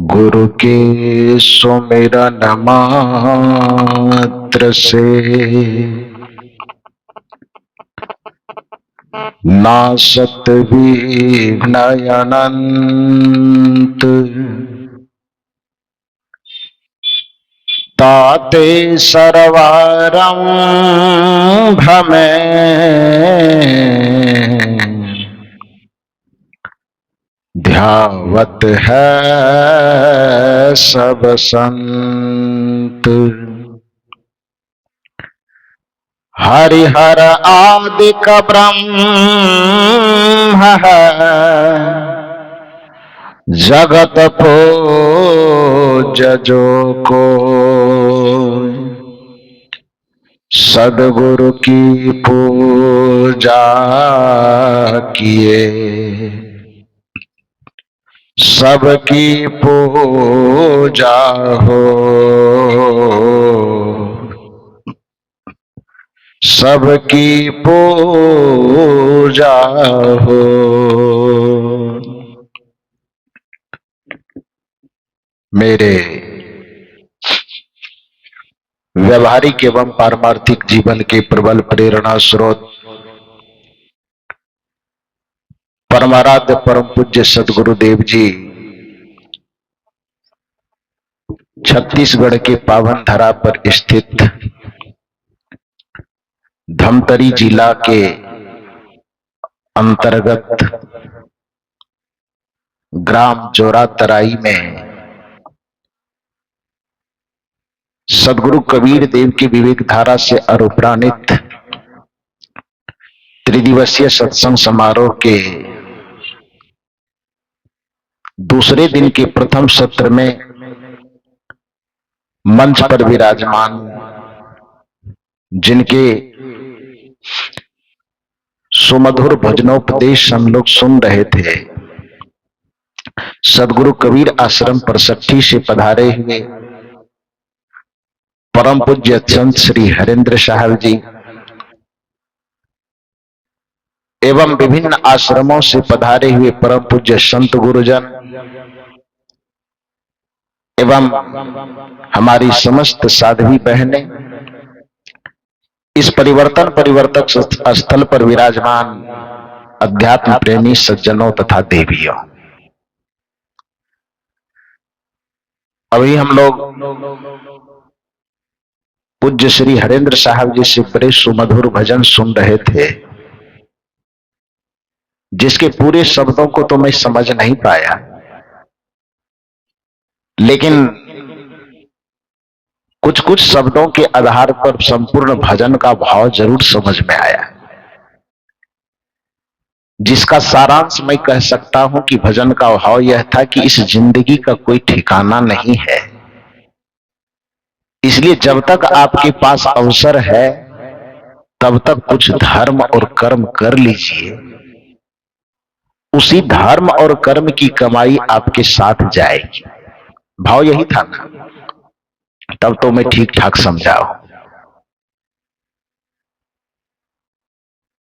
गुरु के सुमिरन मात्र से नासत विघ्न अनंत। ताते सर्वारंभ में ध्यावत है सब संत। हरिहर आदि का ब्रह्म है, जगत पूज्य जो को सद्गुरु की पूजा किए, सबकी पूजा हो, सबकी पूजा हो। मेरे व्यवहारिक एवं पारमार्थिक जीवन के प्रबल प्रेरणा स्रोत परमाराध्य परम पूज्य सद्गुरुदेव जी छत्तीसगढ़ के पावन धरा पर स्थित धमतरी जिला के अंतर्गत ग्राम जोरा तराई में सद्गुरु कबीर देव की विवेक धारा से अनुप्राणित त्रिदिवसीय सत्संग समारोह के दूसरे दिन के प्रथम सत्र में मंच पर विराजमान जिनके सुमधुर भजनोपदेश हम लोग सुन रहे थे, सद्गुरु कबीर आश्रम परसठी से पधारे हुए परम पूज्य संत श्री हरेंद्र साहब जी एवं विभिन्न आश्रमों से पधारे हुए परम पूज्य संत गुरुजन एवं हमारी समस्त साध्वी बहनें, इस परिवर्तक स्थल पर विराजमान अध्यात्म प्रेमी सज्जनों तथा देवियों, अभी हम लोग पूज्य श्री हरेंद्र साहब जी से बड़े सुमधुर भजन सुन रहे थे, जिसके पूरे शब्दों को तो मैं समझ नहीं पाया, लेकिन कुछ कुछ शब्दों के आधार पर संपूर्ण भजन का भाव जरूर समझ में आया, जिसका सारांश मैं कह सकता हूं कि भजन का भाव यह था कि इस जिंदगी का कोई ठिकाना नहीं है, इसलिए जब तक आपके पास अवसर है तब तक कुछ धर्म और कर्म कर लीजिए, उसी धर्म और कर्म की कमाई आपके साथ जाएगी। भाव यही था ना? तब तो मैं ठीक ठाक समझाऊं।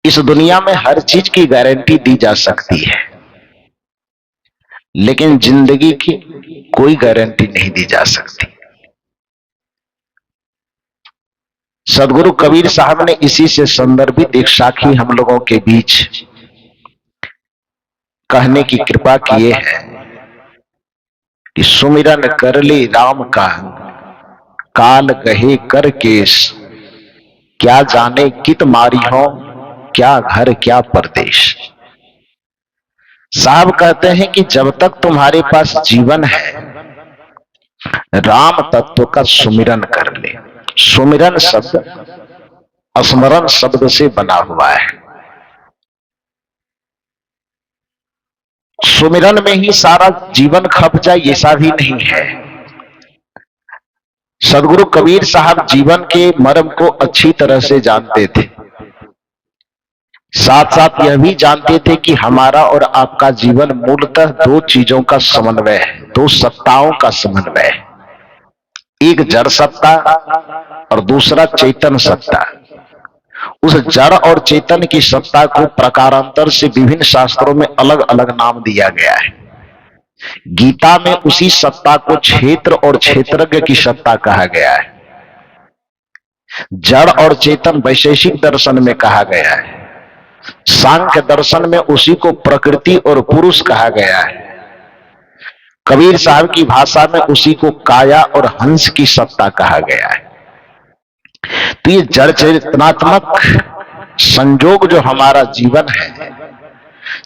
इस दुनिया में हर चीज की गारंटी दी जा सकती है, लेकिन जिंदगी की कोई गारंटी नहीं दी जा सकती। सद्गुरु कबीर साहब ने इसी से संदर्भित एक साखी हम लोगों के बीच कहने की कृपा किए है कि सुमिरन कर ले राम का, काल कहे कर केस, क्या जाने कित मारी हो, क्या घर क्या परदेश। साहब कहते हैं कि जब तक तुम्हारे पास जीवन है, राम तत्व का सुमिरन कर ले। सुमिरन शब्द स्मरण शब्द से बना हुआ है। सुमिरन में ही सारा जीवन खप जाए ऐसा भी नहीं है। सद्गुरु कबीर साहब जीवन के मर्म को अच्छी तरह से जानते थे, साथ साथ यह भी जानते थे कि हमारा और आपका जीवन मूलतः दो चीजों का समन्वय है, दो सत्ताओं का समन्वय है, एक जड़ सत्ता और दूसरा चेतन सत्ता। उस जड़ और चेतन की सत्ता को प्रकारांतर से विभिन्न शास्त्रों में अलग अलग नाम दिया गया है। गीता में उसी सत्ता को क्षेत्र और क्षेत्रज्ञ की सत्ता कहा गया है। जड़ और चेतन वैशेषिक दर्शन में कहा गया है। सांख्य दर्शन में उसी को प्रकृति और पुरुष कहा गया है। कबीर साहब की भाषा में उसी को काया और हंस की सत्ता कहा गया है। तो ये जड़ चेतनात्मक संयोग जो हमारा जीवन है,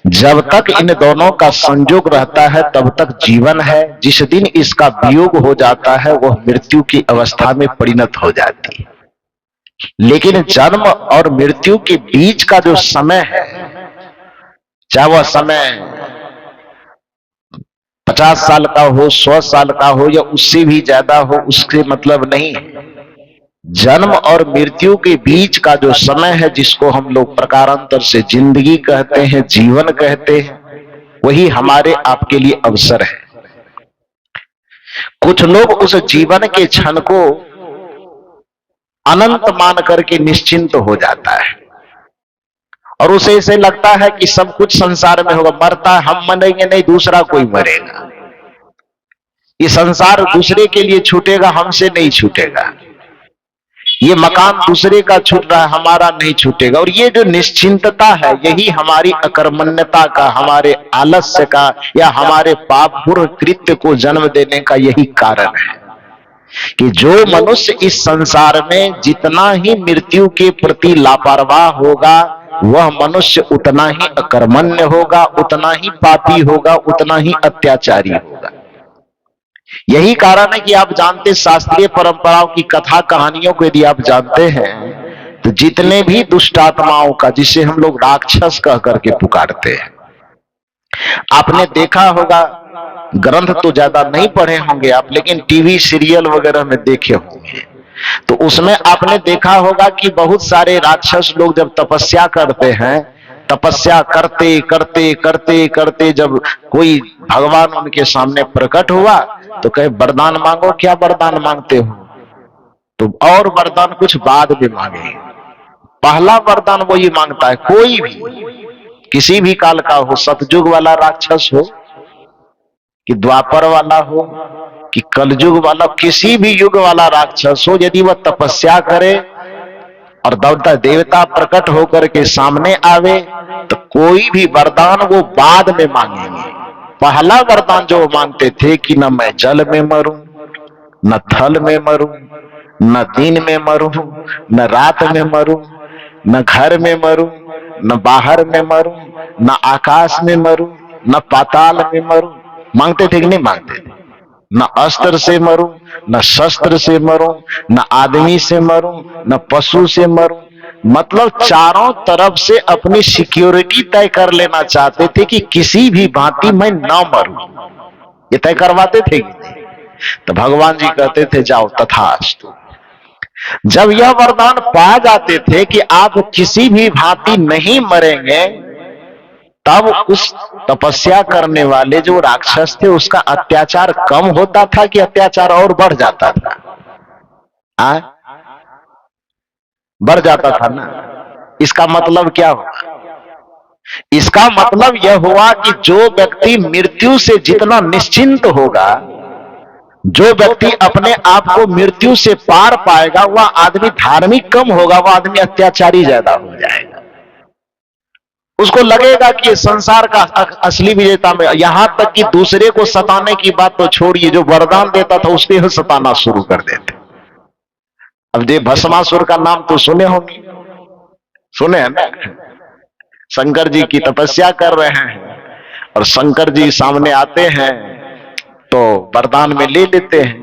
जब तक इन दोनों का संयोग रहता है तब तक जीवन है। जिस दिन इसका वियोग हो जाता है वह मृत्यु की अवस्था में परिणत हो जाती है। लेकिन जन्म और मृत्यु के बीच का जो समय है, चाहे वह समय 50 साल का हो, 100 साल का हो या उससे भी ज्यादा हो, उससे मतलब नहीं है। जन्म और मृत्यु के बीच का जो समय है, जिसको हम लोग प्रकारांतर से जिंदगी कहते हैं, जीवन कहते हैं, वही हमारे आपके लिए अवसर है। कुछ लोग उस जीवन के क्षण को अनंत मान करके निश्चिंत हो जाता है और उसे ऐसे लगता है कि सब कुछ संसार में होगा, मरता है, हम मरेंगे नहीं, दूसरा कोई मरेगा। ये संसार दूसरे के लिए छूटेगा, हमसे नहीं छूटेगा। ये मकान दूसरे का छूट रहा है, हमारा नहीं छूटेगा। और ये जो निश्चिंतता है, यही हमारी अकर्मण्यता का, हमारे आलस्य का या हमारे पापपूर्ण कृत्य को जन्म देने का यही कारण है कि जो मनुष्य इस संसार में जितना ही मृत्यु के प्रति लापरवाह होगा, वह मनुष्य उतना ही अकर्मण्य होगा, उतना ही पापी होगा, उतना ही अत्याचारी होगा। यही कारण है कि आप जानते, शास्त्रीय परंपराओं की कथा कहानियों को यदि आप जानते हैं तो जितने भी दुष्ट आत्माओं का, जिसे हम लोग राक्षस कह करके पुकारते हैं, आपने देखा होगा, ग्रंथ तो ज्यादा नहीं पढ़े होंगे आप, लेकिन टीवी सीरियल वगैरह में देखे होंगे, तो उसमें आपने देखा होगा कि बहुत सारे राक्षस लोग जब तपस्या करते हैं, तपस्या करते करते करते करते जब कोई भगवान उनके सामने प्रकट हुआ तो कहे वरदान मांगो। क्या वरदान मांगते हो? तो और वरदान कुछ बाद में मांगे। पहला वरदान वो ये मांगता है, कोई भी किसी भी काल का हो, सतयुग वाला राक्षस हो कि द्वापर वाला हो कि कलयुग वाला, किसी भी युग वाला राक्षस हो, यदि वह तपस्या करे और देवता प्रकट होकर के सामने आवे तो कोई भी वरदान वो बाद में मांगेंगे। पहला वरदान जो मांगते थे कि न मैं जल में मरूं, न थल में मरूं, न दिन में मरूं, न रात में मरूं, न घर में मरूं, न बाहर में मरूं, न आकाश में मरूं, न पाताल में मरूं। मांगते थे कि नहीं मांगते थे? न अस्त्र से मरूं, न शस्त्र से मरूं, न आदमी से मरूं, न पशु से मरूं। मतलब चारों तरफ से अपनी सिक्योरिटी तय कर लेना चाहते थे कि किसी भी भांति मैं न मरूं। ये तय करवाते थे कि नहीं? तो भगवान जी कहते थे जाओ तथास्तु। जब यह वरदान पा जाते थे कि आप किसी भी भांति नहीं मरेंगे, तब उस तपस्या करने वाले जो राक्षस थे उसका अत्याचार कम होता था कि अत्याचार और बढ़ जाता था? बढ़ जाता था ना। इसका मतलब क्या हुआ? इसका मतलब यह हुआ कि जो व्यक्ति मृत्यु से जितना निश्चिंत होगा, जो व्यक्ति अपने आप को मृत्यु से पार पाएगा, वह आदमी धार्मिक कम होगा, वह आदमी अत्याचारी ज्यादा हो जाएगा। उसको लगेगा कि संसार का असली विजेता में, यहां तक कि दूसरे को सताने की बात तो छोड़िए, जो वरदान देता था उसके ही सताना शुरू कर देते। अब ये भस्मासुर का नाम तो सुने होंगे, सुने हैं ना? शंकर जी की तपस्या कर रहे हैं और शंकर जी सामने आते हैं तो वरदान में ले लेते हैं।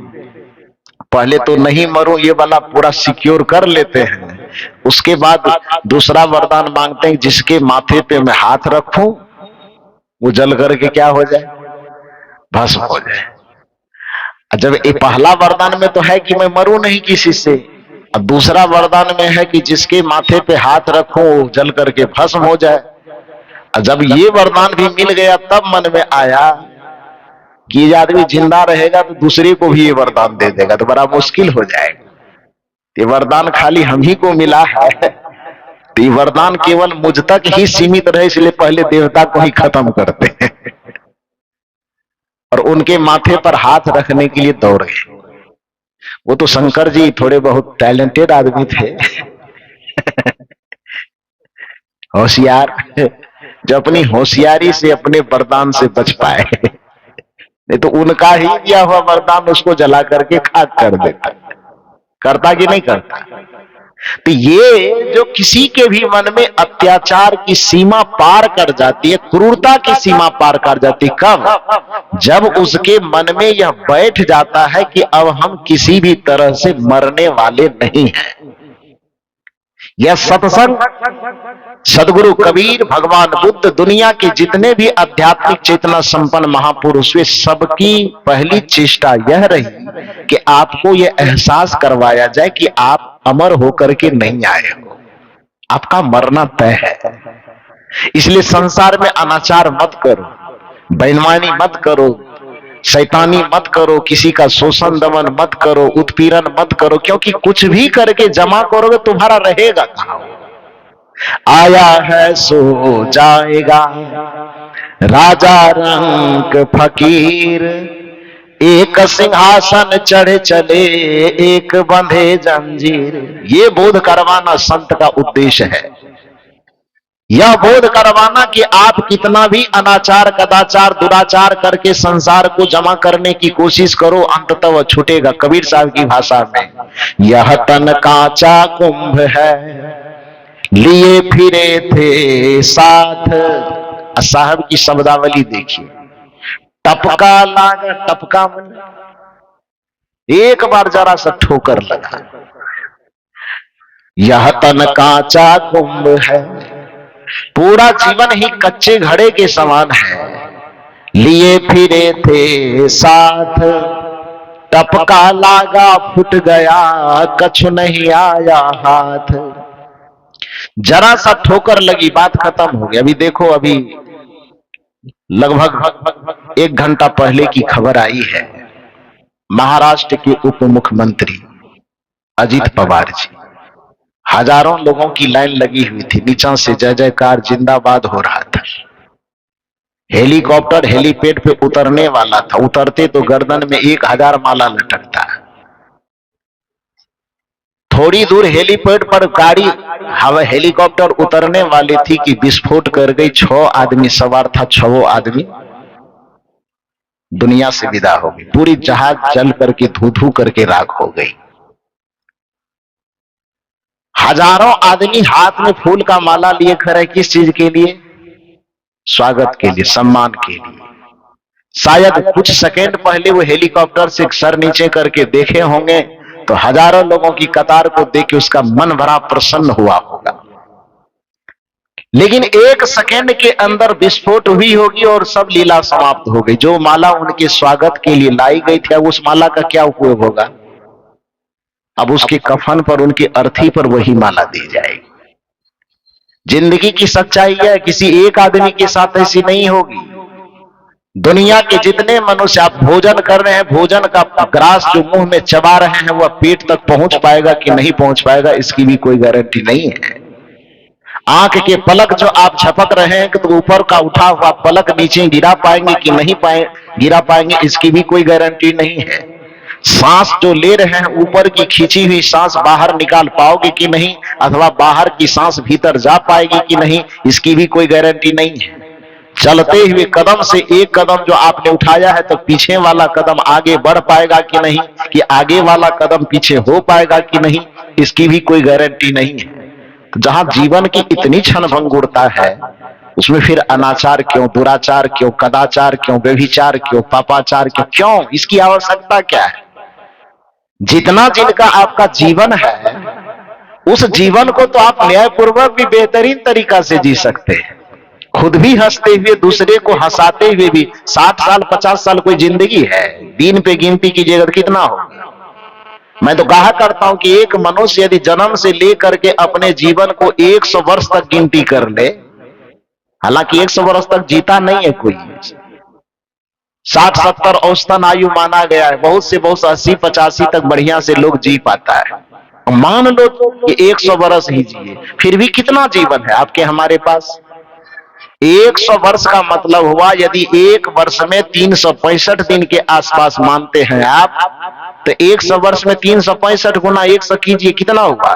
पहले तो नहीं मरूं ये वाला पूरा सिक्योर कर लेते हैं, उसके बाद दूसरा वरदान मांगते हैं जिसके माथे पे मैं हाथ रखूं वो जल करके क्या हो जाए? भस्म हो जाए। जब ये पहला वरदान में तो है कि मैं मरूं नहीं किसी से, और दूसरा वरदान में है कि जिसके माथे पे हाथ रखूं वो जल करके भस्म हो जाए। जब ये वरदान भी मिल गया तब मन में आया कि ये आदमी जिंदा रहेगा तो दूसरे को भी ये वरदान दे देगा तो बड़ा मुश्किल हो जाएगा। ये वरदान खाली हम ही को मिला है, तो ये वरदान केवल मुझ तक ही सीमित रहे, इसलिए पहले देवता को ही खत्म करते हैं। और उनके माथे पर हाथ रखने के लिए दौड़े। वो तो शंकर जी थोड़े बहुत टैलेंटेड आदमी थे, होशियार, जो अपनी होशियारी से अपने वरदान से बच पाए। नहीं तो उनका ही दिया हुआ वरदान उसको जला करके खाक कर देता। करता कि नहीं करता? तो ये जो किसी के भी मन में अत्याचार की सीमा पार कर जाती है, क्रूरता की सीमा पार कर जाती है, कब? जब उसके मन में यह बैठ जाता है कि अब हम किसी भी तरह से मरने वाले नहीं हैं। यह सत्संग सदगुरु कबीर, भगवान बुद्ध, दुनिया के जितने भी आध्यात्मिक चेतना संपन्न महापुरुष वे सबकी पहली चेष्टा यह रही कि आपको यह एहसास करवाया जाए कि आप अमर होकर के नहीं आए हो, आपका मरना तय है। इसलिए संसार में अनाचार मत करो, बेईमानी मत करो, शैतानी मत करो, किसी का शोषण दमन मत करो, उत्पीड़न मत करो, क्योंकि कुछ भी करके जमा करोगे तुम्हारा रहेगा कहां? आया है सो जाएगा, राजा रंक फकीर, एक सिंहासन चढ़े चले, एक बंधे जंजीर। ये बोध करवाना संत का उद्देश्य है। यह बोध करवाना कि आप कितना भी अनाचार, कदाचार, दुराचार करके संसार को जमा करने की कोशिश करो, अंततः वह छूटेगा। कबीर साहब की भाषा में, यह तन कांचा कुंभ है, लिए फिरे थे साथ। साहब की शब्दावली देखिए, टपका लागा, टपका मन एक बार जरा सा ठोकर लगा। यह तन कांचा कुंभ है, पूरा जीवन ही कच्चे घड़े के समान है, लिए फिरे थे साथ, टपका लागा फुट गया, कछु नहीं आया हाथ। जरा सा ठोकर लगी, बात खत्म हो गई। अभी देखो, अभी लगभग 1 घंटा पहले की खबर आई है, महाराष्ट्र के उप मुख्यमंत्री अजित पवार जी, हजारों लोगों की लाइन लगी हुई थी, नीचा से जय जयकार जिंदाबाद हो रहा था। हेलीकॉप्टर हेलीपैड पे उतरने वाला था, उतरते तो गर्दन में 1000 माला लटकता। थोड़ी दूर हेलीपैड पर गाड़ी हवा हेलीकॉप्टर उतरने वाली थी कि विस्फोट कर गई। 6 आदमी सवार था, 6 आदमी दुनिया से विदा हो गई। पूरी जहाज जल करके धू धू करके राख हो गई। हजारों आदमी हाथ में फूल का माला लिए खड़े, किस चीज के लिए? स्वागत के लिए, सम्मान के लिए। शायद कुछ सेकंड पहले वो हेलीकॉप्टर से सर नीचे करके देखे होंगे तो हजारों लोगों की कतार को देख के उसका मन बड़ा प्रसन्न हुआ होगा। लेकिन 1 सेकंड के अंदर विस्फोट हुई होगी और सब लीला समाप्त हो गई। जो माला उनके स्वागत के लिए लाई गई थी, उस माला का क्या उपयोग होगा? अब उसके कफन पर, उनकी अर्थी पर वही माला दी जाएगी। जिंदगी की सच्चाई है, किसी एक आदमी के साथ ऐसी नहीं होगी। दुनिया के जितने मनुष्य आप भोजन कर रहे हैं, भोजन का ग्रास जो मुंह में चबा रहे हैं, वह पेट तक पहुंच पाएगा कि नहीं पहुंच पाएगा, इसकी भी कोई गारंटी नहीं है। आंख के पलक जो आप झपक रहे हैं तो ऊपर का उठा हुआ पलक नीचे गिरा पाएंगे कि नहीं गिरा पाएंगे, इसकी भी कोई गारंटी नहीं है। सांस जो ले रहे हैं, ऊपर की खींची हुई सांस बाहर निकाल पाओगे कि नहीं, अथवा बाहर की सांस भीतर जा पाएगी कि नहीं, इसकी भी कोई गारंटी नहीं है। चलते हुए कदम से एक कदम जो आपने उठाया है तो पीछे वाला कदम आगे बढ़ पाएगा कि नहीं, कि आगे वाला कदम पीछे हो पाएगा कि नहीं, इसकी भी कोई गारंटी नहीं है। तो जहां जीवन की इतनी क्षणभंगुरता है, उसमें फिर अनाचार क्यों, दुराचार क्यों, कदाचार क्यों, व्यभिचार क्यों, पापाचार क्यों? इसकी आवश्यकता क्या है? जितना जिनका आपका जीवन है, उस जीवन को तो आप न्यायपूर्वक भी बेहतरीन तरीका से जी सकते हैं। खुद भी हंसते हुए, दूसरे को हंसाते हुए भी। 60 साल 50 साल कोई जिंदगी है? दिन पे गिनती कीजिएगा तो कितना हो। मैं तो कहा करता हूं कि एक मनुष्य यदि जन्म से लेकर के अपने जीवन को 100 वर्ष तक गिनती कर ले, हालांकि 100 वर्ष तक जीता नहीं है कोई, 60-70 औसतन आयु माना गया है। बहुत से बहुत 80-85 तक बढ़िया से लोग जी पाता है। मान लो कि 100 वर्ष ही जिए, फिर भी कितना जीवन है आपके हमारे पास? 100 वर्ष का मतलब हुआ यदि एक वर्ष में 365 दिन के आसपास मानते हैं आप, तो 100 वर्ष में 365 गुना 100 कीजिए, कितना हुआ?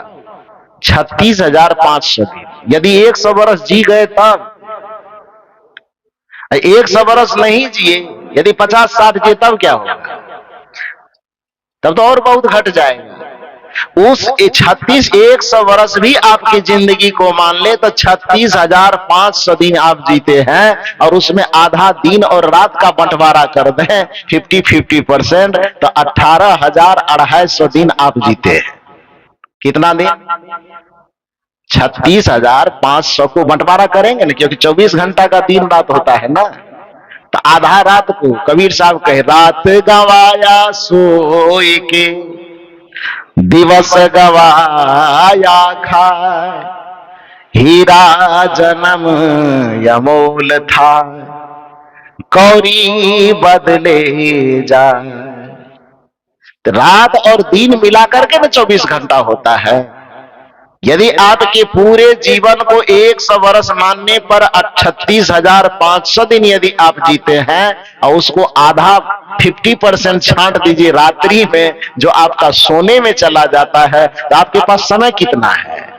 36,500 दिन। यदि 100 वर्ष जी गए तब, 100 वर्ष नहीं जिए, यदि 50-60 जिए तब क्या होगा? तब तो और बहुत घट जाएगा। उस 100 वर्ष भी आपकी जिंदगी को मान ले तो 36,500 दिन आप जीते हैं, और उसमें आधा दिन और रात का बंटवारा कर दें 50-50%, तो 18,250 दिन आप जीते हैं। कितना दिन? 36,500 को बंटवारा करेंगे ना, क्योंकि 24 घंटा का दिन रात होता है ना, तो आधा रात को कबीर साहब कहे, रात गवाया सोए के दिवस गवाया खाए, हीरा जन्म यमोल था, कौड़ी बदले जाए। रात और दिन मिलाकर के ना 24 घंटा होता है। यदि आपके पूरे जीवन को 100 वर्ष मानने पर 36,500 दिन यदि आप जीते हैं, और उसको आधा 50% छांट दीजिए रात्रि में, जो आपका सोने में चला जाता है, तो आपके पास समय कितना है?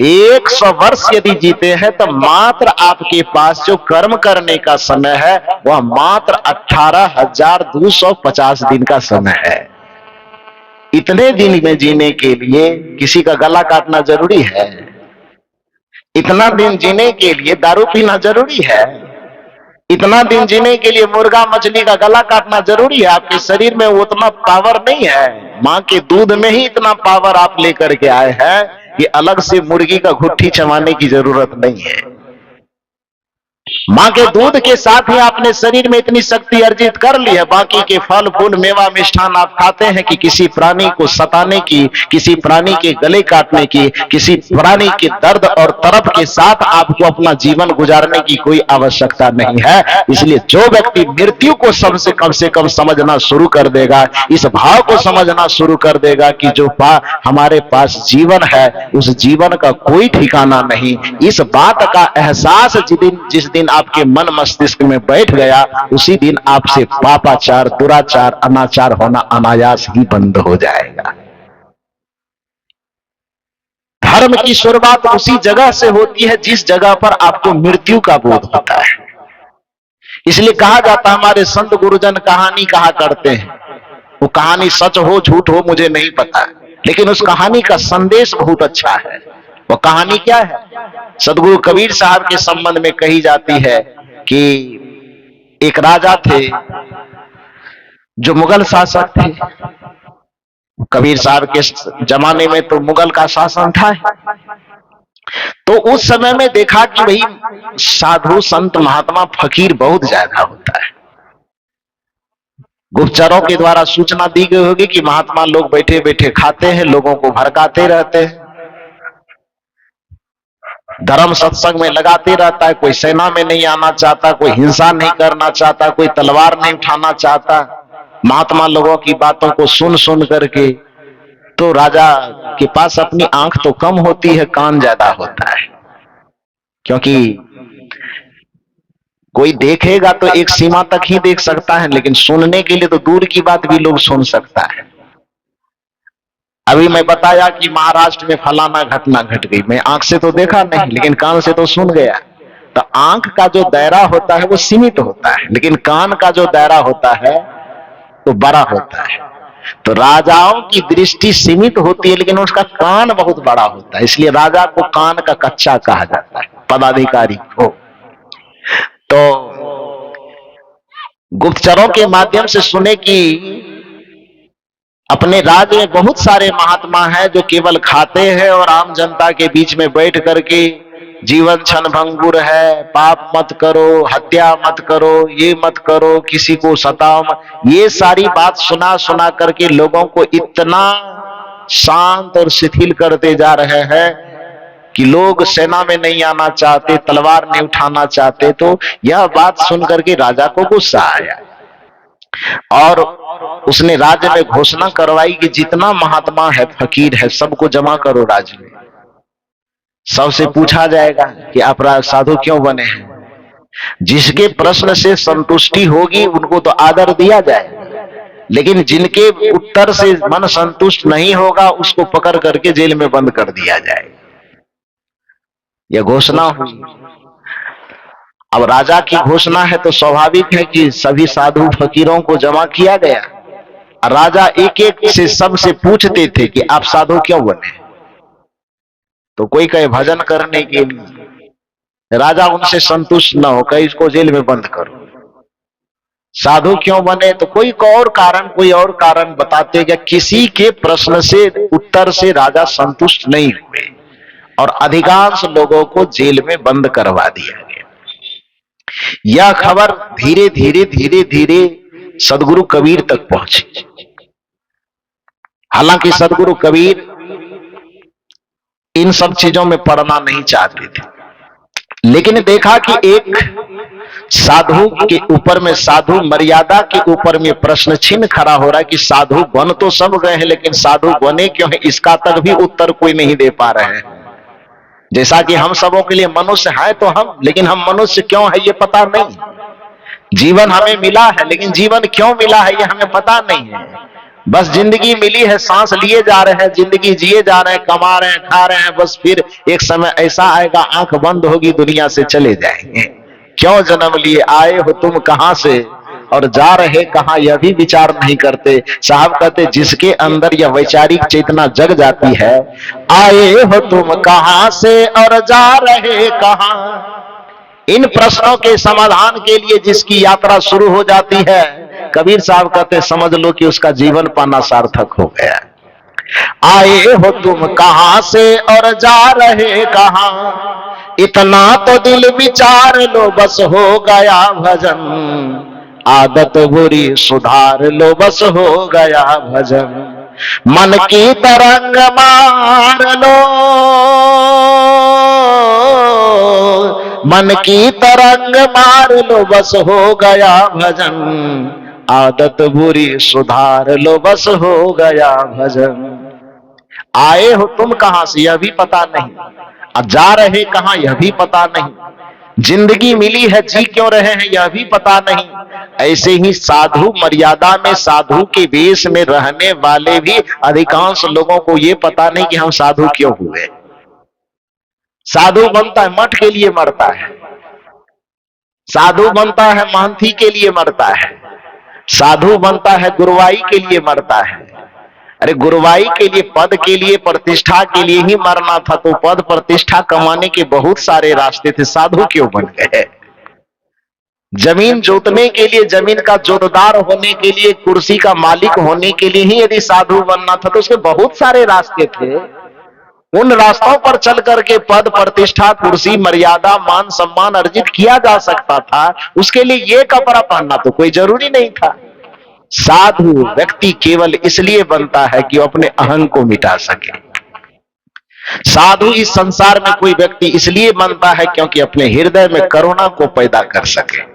100 वर्ष यदि जीते हैं तो मात्र आपके पास जो कर्म करने का समय है वह मात्र 18,250 दिन का समय है। इतने दिन में जीने के लिए किसी का गला काटना जरूरी है? इतना दिन जीने के लिए दारू पीना जरूरी है? इतना दिन जीने के लिए मुर्गा मछली का गला काटना जरूरी है? आपके शरीर में उतना पावर नहीं है। मां के दूध में ही इतना पावर आप लेकर के आए हैं कि अलग से मुर्गी का घुट्टी चबाने की जरूरत नहीं है। मां के दूध के साथ ही आपने शरीर में इतनी शक्ति अर्जित कर ली है। बाकी के फल फूल मेवा मिष्ठान आप खाते हैं कि किसी प्राणी को सताने की, किसी प्राणी के गले काटने की, किसी प्राणी के दर्द और तरफ के साथ आपको अपना जीवन गुजारने की कोई आवश्यकता नहीं है। इसलिए जो व्यक्ति मृत्यु को सबसे कम से कम समझना शुरू कर देगा, इस भाव को समझना शुरू कर देगा कि जो हमारे पास जीवन है उस जीवन का कोई ठिकाना नहीं, इस बात का एहसास जिस दिन आपके मन मस्तिष्क में बैठ गया, उसी दिन आपसे पापाचार, दुराचार, अनाचार होना अनायास ही बंद हो जाएगा। धर्म की शुरुआत उसी जगह से होती है जिस जगह पर आपको मृत्यु का बोध होता है। इसलिए कहा जाता है, हमारे संत गुरुजन कहानी कहा करते हैं। वो कहानी सच हो झूठ हो मुझे नहीं पता, लेकिन उस कहानी का संदेश बहुत अच्छा है। वो कहानी क्या है? सदगुरु कबीर साहब के संबंध में कही जाती है कि एक राजा थे जो मुगल शासक थे। कबीर साहब के जमाने में तो मुगल का शासन था। तो उस समय में देखा कि भाई साधु संत महात्मा फकीर बहुत ज्यादा होता है। गुप्तचरों के द्वारा सूचना दी गई होगी कि महात्मा लोग बैठे बैठे खाते हैं, लोगों को भड़काते रहते हैं, धर्म सत्संग में लगाते रहता है। कोई सेना में नहीं आना चाहता, कोई हिंसा नहीं करना चाहता, कोई तलवार नहीं उठाना चाहता। महात्मा लोगों की बातों को सुन सुन करके तो राजा के पास अपनी आंख तो कम होती है, कान ज्यादा होता है। क्योंकि कोई देखेगा तो एक सीमा तक ही देख सकता है, लेकिन सुनने के लिए तो दूर की बात भी लोग सुन सकता है। अभी मैं बताया कि महाराष्ट्र में फलाना घटना घट गई, मैं आंख से तो देखा नहीं लेकिन कान से तो सुन गया। तो आंख का जो दायरा होता है वो सीमित होता है, लेकिन कान का जो दायरा होता है वो बड़ा होता है। तो राजाओं की दृष्टि सीमित होती है लेकिन उसका कान बहुत बड़ा होता है, इसलिए राजा को कान का कच्चा कहा जाता है, पदाधिकारी को। तो गुप्तचरों के माध्यम से सुने कि अपने राज्य में बहुत सारे महात्मा हैं जो केवल खाते हैं और आम जनता के बीच में बैठ करके जीवन क्षण भंगुर है, पाप मत करो, हत्या मत करो, ये मत करो, किसी को सताओ मत, ये सारी बात सुना सुना करके लोगों को इतना शांत और शिथिल करते जा रहे हैं कि लोग सेना में नहीं आना चाहते, तलवार नहीं उठाना चाहते। तो यह बात सुन करके राजा को गुस्सा आया और उसने राज्य में घोषणा करवाई कि जितना महात्मा है, फकीर है, सबको जमा करो राज्य में। सबसे पूछा जाएगा कि आप साधु क्यों बने हैं। जिसके प्रश्न से संतुष्टि होगी उनको तो आदर दिया जाए, लेकिन जिनके उत्तर से मन संतुष्ट नहीं होगा उसको पकड़ करके जेल में बंद कर दिया जाए। यह घोषणा हुई। अब राजा की घोषणा है तो स्वाभाविक है कि सभी साधु फकीरों को जमा किया गया। राजा एक एक से सबसे पूछते थे कि आप साधु क्यों बने। तो कोई कहे भजन करने के लिए। राजा उनसे संतुष्ट न हो, कहे इसको जेल में बंद करो। साधु क्यों बने तो कोई और कारण बताते गए। किसी के प्रश्न से उत्तर से राजा संतुष्ट नहीं हुए और अधिकांश लोगों को जेल में बंद करवा दिया गया। यह खबर धीरे धीरे सदगुरु कबीर तक पहुंची। हालांकि सदगुरु कबीर इन सब चीजों में पड़ना नहीं चाहते थे, लेकिन देखा कि एक साधु के ऊपर में, साधु मर्यादा के ऊपर में प्रश्न चिन्ह खड़ा हो रहा है कि साधु बन तो सब गए हैं, लेकिन साधु बने क्यों है इसका तक भी उत्तर कोई नहीं दे पा रहे हैं। जैसा कि हम सबों के लिए मनुष्य है तो हम, लेकिन हम मनुष्य क्यों है ये पता नहीं। जीवन हमें मिला है, लेकिन जीवन क्यों मिला है ये हमें पता नहीं है। बस जिंदगी मिली है, सांस लिए जा रहे हैं, जिंदगी जिए जा रहे हैं, कमा रहे हैं, खा रहे हैं, बस फिर एक समय ऐसा आएगा आंख बंद होगी, दुनिया से चले जाएंगे। क्यों जन्म लिए, आए हो तुम कहां से और जा रहे कहां, यह भी विचार नहीं करते। साहब कहते जिसके अंदर यह वैचारिक चेतना जग जाती है, आए हो तुम कहां से और जा रहे कहां, इन प्रश्नों के समाधान के लिए जिसकी यात्रा शुरू हो जाती है, कबीर साहब कहते समझ लो कि उसका जीवन पाना सार्थक हो गया। आए हो तुम कहां से और जा रहे कहां, इतना तो दिल विचार लो बस हो गया भजन, आदत बुरी सुधार लो बस हो गया भजन, मन की तरंग मार लो, मन की तरंग मार लो बस हो गया भजन, आदत बुरी सुधार लो बस हो गया भजन। आए हो तुम कहां से यह भी पता नहीं, अब जा रहे कहां यह भी पता नहीं, जिंदगी मिली है जी क्यों रहे हैं यह भी पता नहीं। ऐसे ही साधु मर्यादा में, साधु के वेश में रहने वाले भी अधिकांश लोगों को यह पता नहीं कि हम साधु क्यों हुए। साधु बनता है मठ के लिए मरता है, साधु बनता है महंती के लिए मरता है, साधु बनता है गुरुवाई के लिए मरता है। अरे गुरुवाई के लिए, पद के लिए, प्रतिष्ठा के लिए ही मरना था तो पद प्रतिष्ठा कमाने के बहुत सारे रास्ते थे, साधु क्यों बन गए। जमीन जोतने के लिए, जमीन का जोतदार होने के लिए, कुर्सी का मालिक होने के लिए ही यदि साधु बनना था तो उसके बहुत सारे रास्ते थे। उन रास्तों पर चल करके पद प्रतिष्ठा, कुर्सी, मर्यादा, मान सम्मान अर्जित किया जा सकता था। उसके लिए ये कपड़ा पहनना तो कोई जरूरी नहीं था। साधु व्यक्ति केवल इसलिए बनता है कि वो अपने अहंग को मिटा सके। साधु इस संसार में कोई व्यक्ति इसलिए बनता है क्योंकि अपने हृदय में करुणा को पैदा कर सके।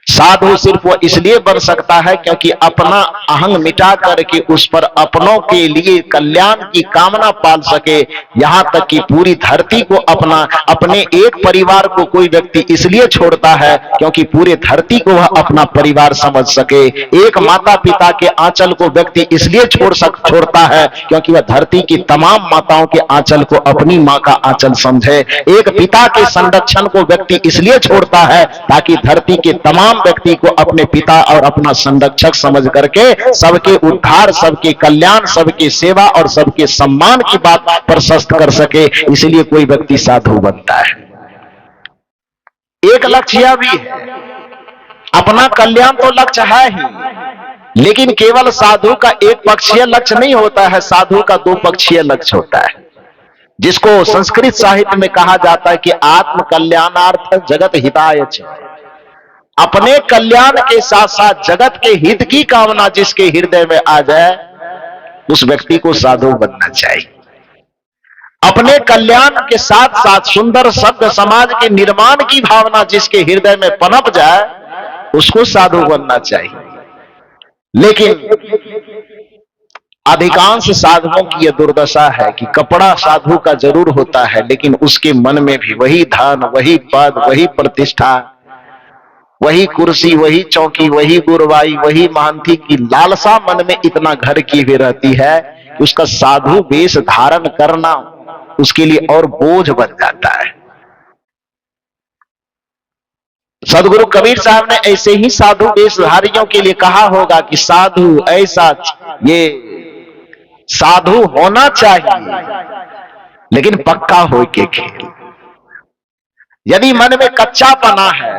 साधु सिर्फ वो इसलिए बन सकता है क्योंकि अपना अहंग मिटा करके उस पर अपनों के लिए कल्याण की कामना पाल सके। यहां तक कि पूरी धरती को अपने एक परिवार को कोई व्यक्ति इसलिए छोड़ता है क्योंकि पूरे धरती को वह अपना परिवार समझ सके। एक माता पिता के आंचल को व्यक्ति इसलिए छोड़ता है क्योंकि वह धरती की तमाम माताओं के आंचल को अपनी मां का आंचल समझे। एक पिता के संरक्षण को व्यक्ति इसलिए छोड़ता है ताकि धरती के तमाम व्यक्ति को अपने पिता और अपना संरक्षक समझ करके सबके उद्धार, सबके कल्याण, सबके सेवा और सबके सम्मान की बात प्रशस्त कर सके। इसलिए कोई व्यक्ति साधु बनता है। एक लक्ष्य यह भी है, अपना कल्याण तो लक्ष्य है ही, लेकिन केवल साधु का एक पक्षीय लक्ष्य नहीं होता है, साधु का दो पक्षीय लक्ष्य होता है, जिसको संस्कृत साहित्य में कहा जाता है कि आत्म कल्याणार्थ जगत हिताय च। अपने कल्याण के साथ साथ जगत के हित की कामना जिसके हृदय में आ जाए उस व्यक्ति को साधु बनना चाहिए। अपने कल्याण के साथ साथ सुंदर सभ्य समाज के निर्माण की भावना जिसके हृदय में पनप जाए उसको साधु बनना चाहिए। लेकिन अधिकांश साधुओं की यह दुर्दशा है कि कपड़ा साधु का जरूर होता है, लेकिन उसके मन में भी वही धन, वही पद, वही प्रतिष्ठा, वही कुर्सी, वही चौकी, वही गुरवाई, वही महंती की लालसा मन में इतना घर की हुई रहती है कि उसका साधु वेश धारण करना उसके लिए और बोझ बन जाता है। सदगुरु कबीर साहब ने ऐसे ही साधु वेशधारियों के लिए कहा होगा कि साधु ऐसा, ये साधु होना चाहिए लेकिन पक्का हो के खेल। यदि मन में कच्चापना है,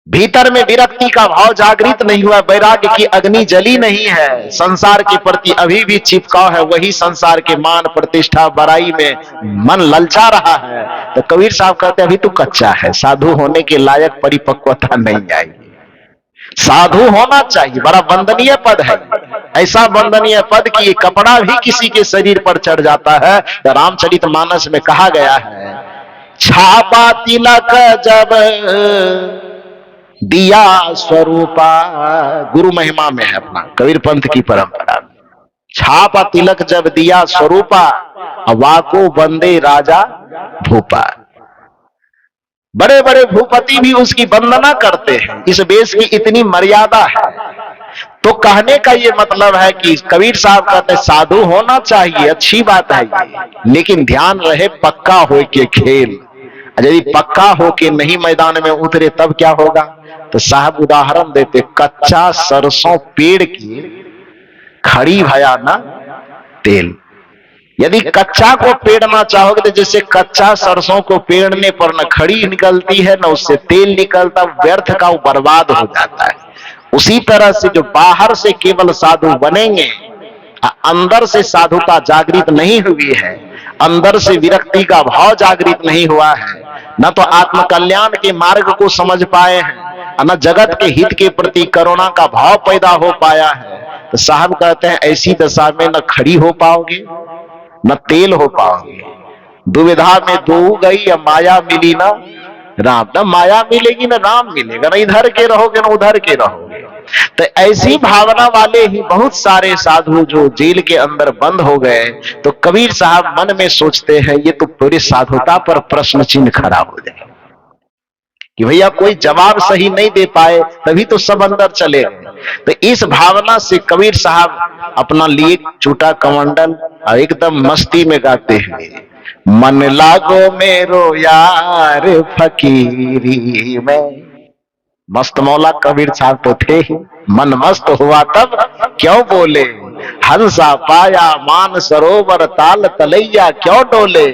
भीतर में विरक्ति का भाव जागृत नहीं हुआ, वैराग्य की अग्नि जली नहीं है, संसार के प्रति अभी भी चिपकाव है, वही संसार के मान प्रतिष्ठा बड़ाई में मन ललचा रहा है, तो कबीर साहब कहते हैं अभी तो कच्चा है, साधु होने के लायक परिपक्वता नहीं आई। साधु होना चाहिए, बड़ा वंदनीय पद है, ऐसा वंदनीय पद कि ये कपड़ा भी किसी के शरीर पर चढ़ जाता है। तो रामचरितमानस में कहा गया है, छापा तिलक जब दिया स्वरूपा, गुरु महिमा में है अपना कबीर पंथ की परंपरा। छापा तिलक जब दिया स्वरूपा, वाको बंदे राजा भूपा। बड़े बड़े भूपति भी उसकी वंदना करते हैं, इस वेश की इतनी मर्यादा है। तो कहने का ये मतलब है कि कबीर साहब कहते हैं साधु होना चाहिए, अच्छी बात है ये, लेकिन ध्यान रहे पक्का हो के खेल। यदि पक्का हो के नहीं मैदान में उतरे तब क्या होगा? तो साहब उदाहरण देते, कच्चा सरसों पेड़ की खड़ी भया ना तेल। यदि कच्चा को पेड़ना चाहोगे तो जैसे कच्चा सरसों को पेड़ने पर न खड़ी निकलती है न उससे तेल निकलता, व्यर्थ का वो बर्बाद हो जाता है। उसी तरह से जो बाहर से केवल साधु बनेंगे, अंदर से साधुता जागृत नहीं हुई है, अंदर से विरक्ति का भाव जागृत नहीं हुआ है, न तो आत्म कल्याण के मार्ग को समझ पाए हैं, न जगत के हित के प्रति करुणा का भाव पैदा हो पाया है, तो साहब कहते हैं ऐसी दशा में न खड़ी हो पाओगे न तेल हो पाओगे। दुविधा में दो गई, या माया मिली ना राम, न माया मिलेगी न राम मिलेगा, न इधर के रहोगे न उधर के रहोगे। तो ऐसी भावना वाले ही बहुत सारे साधु जो जेल के अंदर बंद हो गए, तो कबीर साहब मन में सोचते हैं ये तो पूरी साधुता पर प्रश्न चिन्ह खड़ा हो जाए कि भैया कोई जवाब सही नहीं दे पाए, तभी तो सब अंदर चले गए। तो इस भावना से कबीर साहब अपना लिए चूटा कमंडल और एकदम मस्ती में गाते हैं, मन लागो मेरो यार फकीरी में। मस्त मौला कबीर साहब तो थे ही, मन मस्त हुआ तब क्यों बोले, हंसा पाया मान सरोवर ताल तलैया क्यों डोले,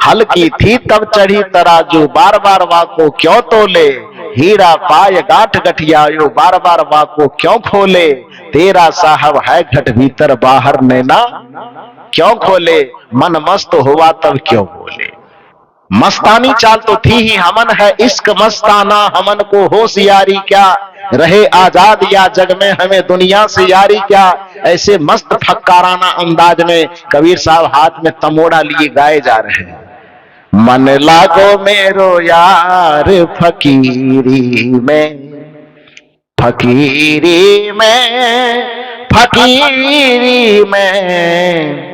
हल्की थी तब चढ़ी तराजू बार बार वाको क्यों तोले, हीरा पाय गांठ गठियायो बार बार वाको क्यों खोले, तेरा साहब है घट भीतर बाहर नैना क्यों खोले, मन मस्त हुआ तब क्यों बोले। मस्तानी चाल तो थी ही, हमन है इश्क मस्ताना, हमन को होशियारी क्या, रहे आजाद या जग में हमें दुनिया से यारी क्या। ऐसे मस्त फक्काराना अंदाज में कबीर साहब हाथ में तमोड़ा लिए गाए जा रहे हैं, मन लागो मेरो यार फकीरी में, फकीरी में, फकीरी में,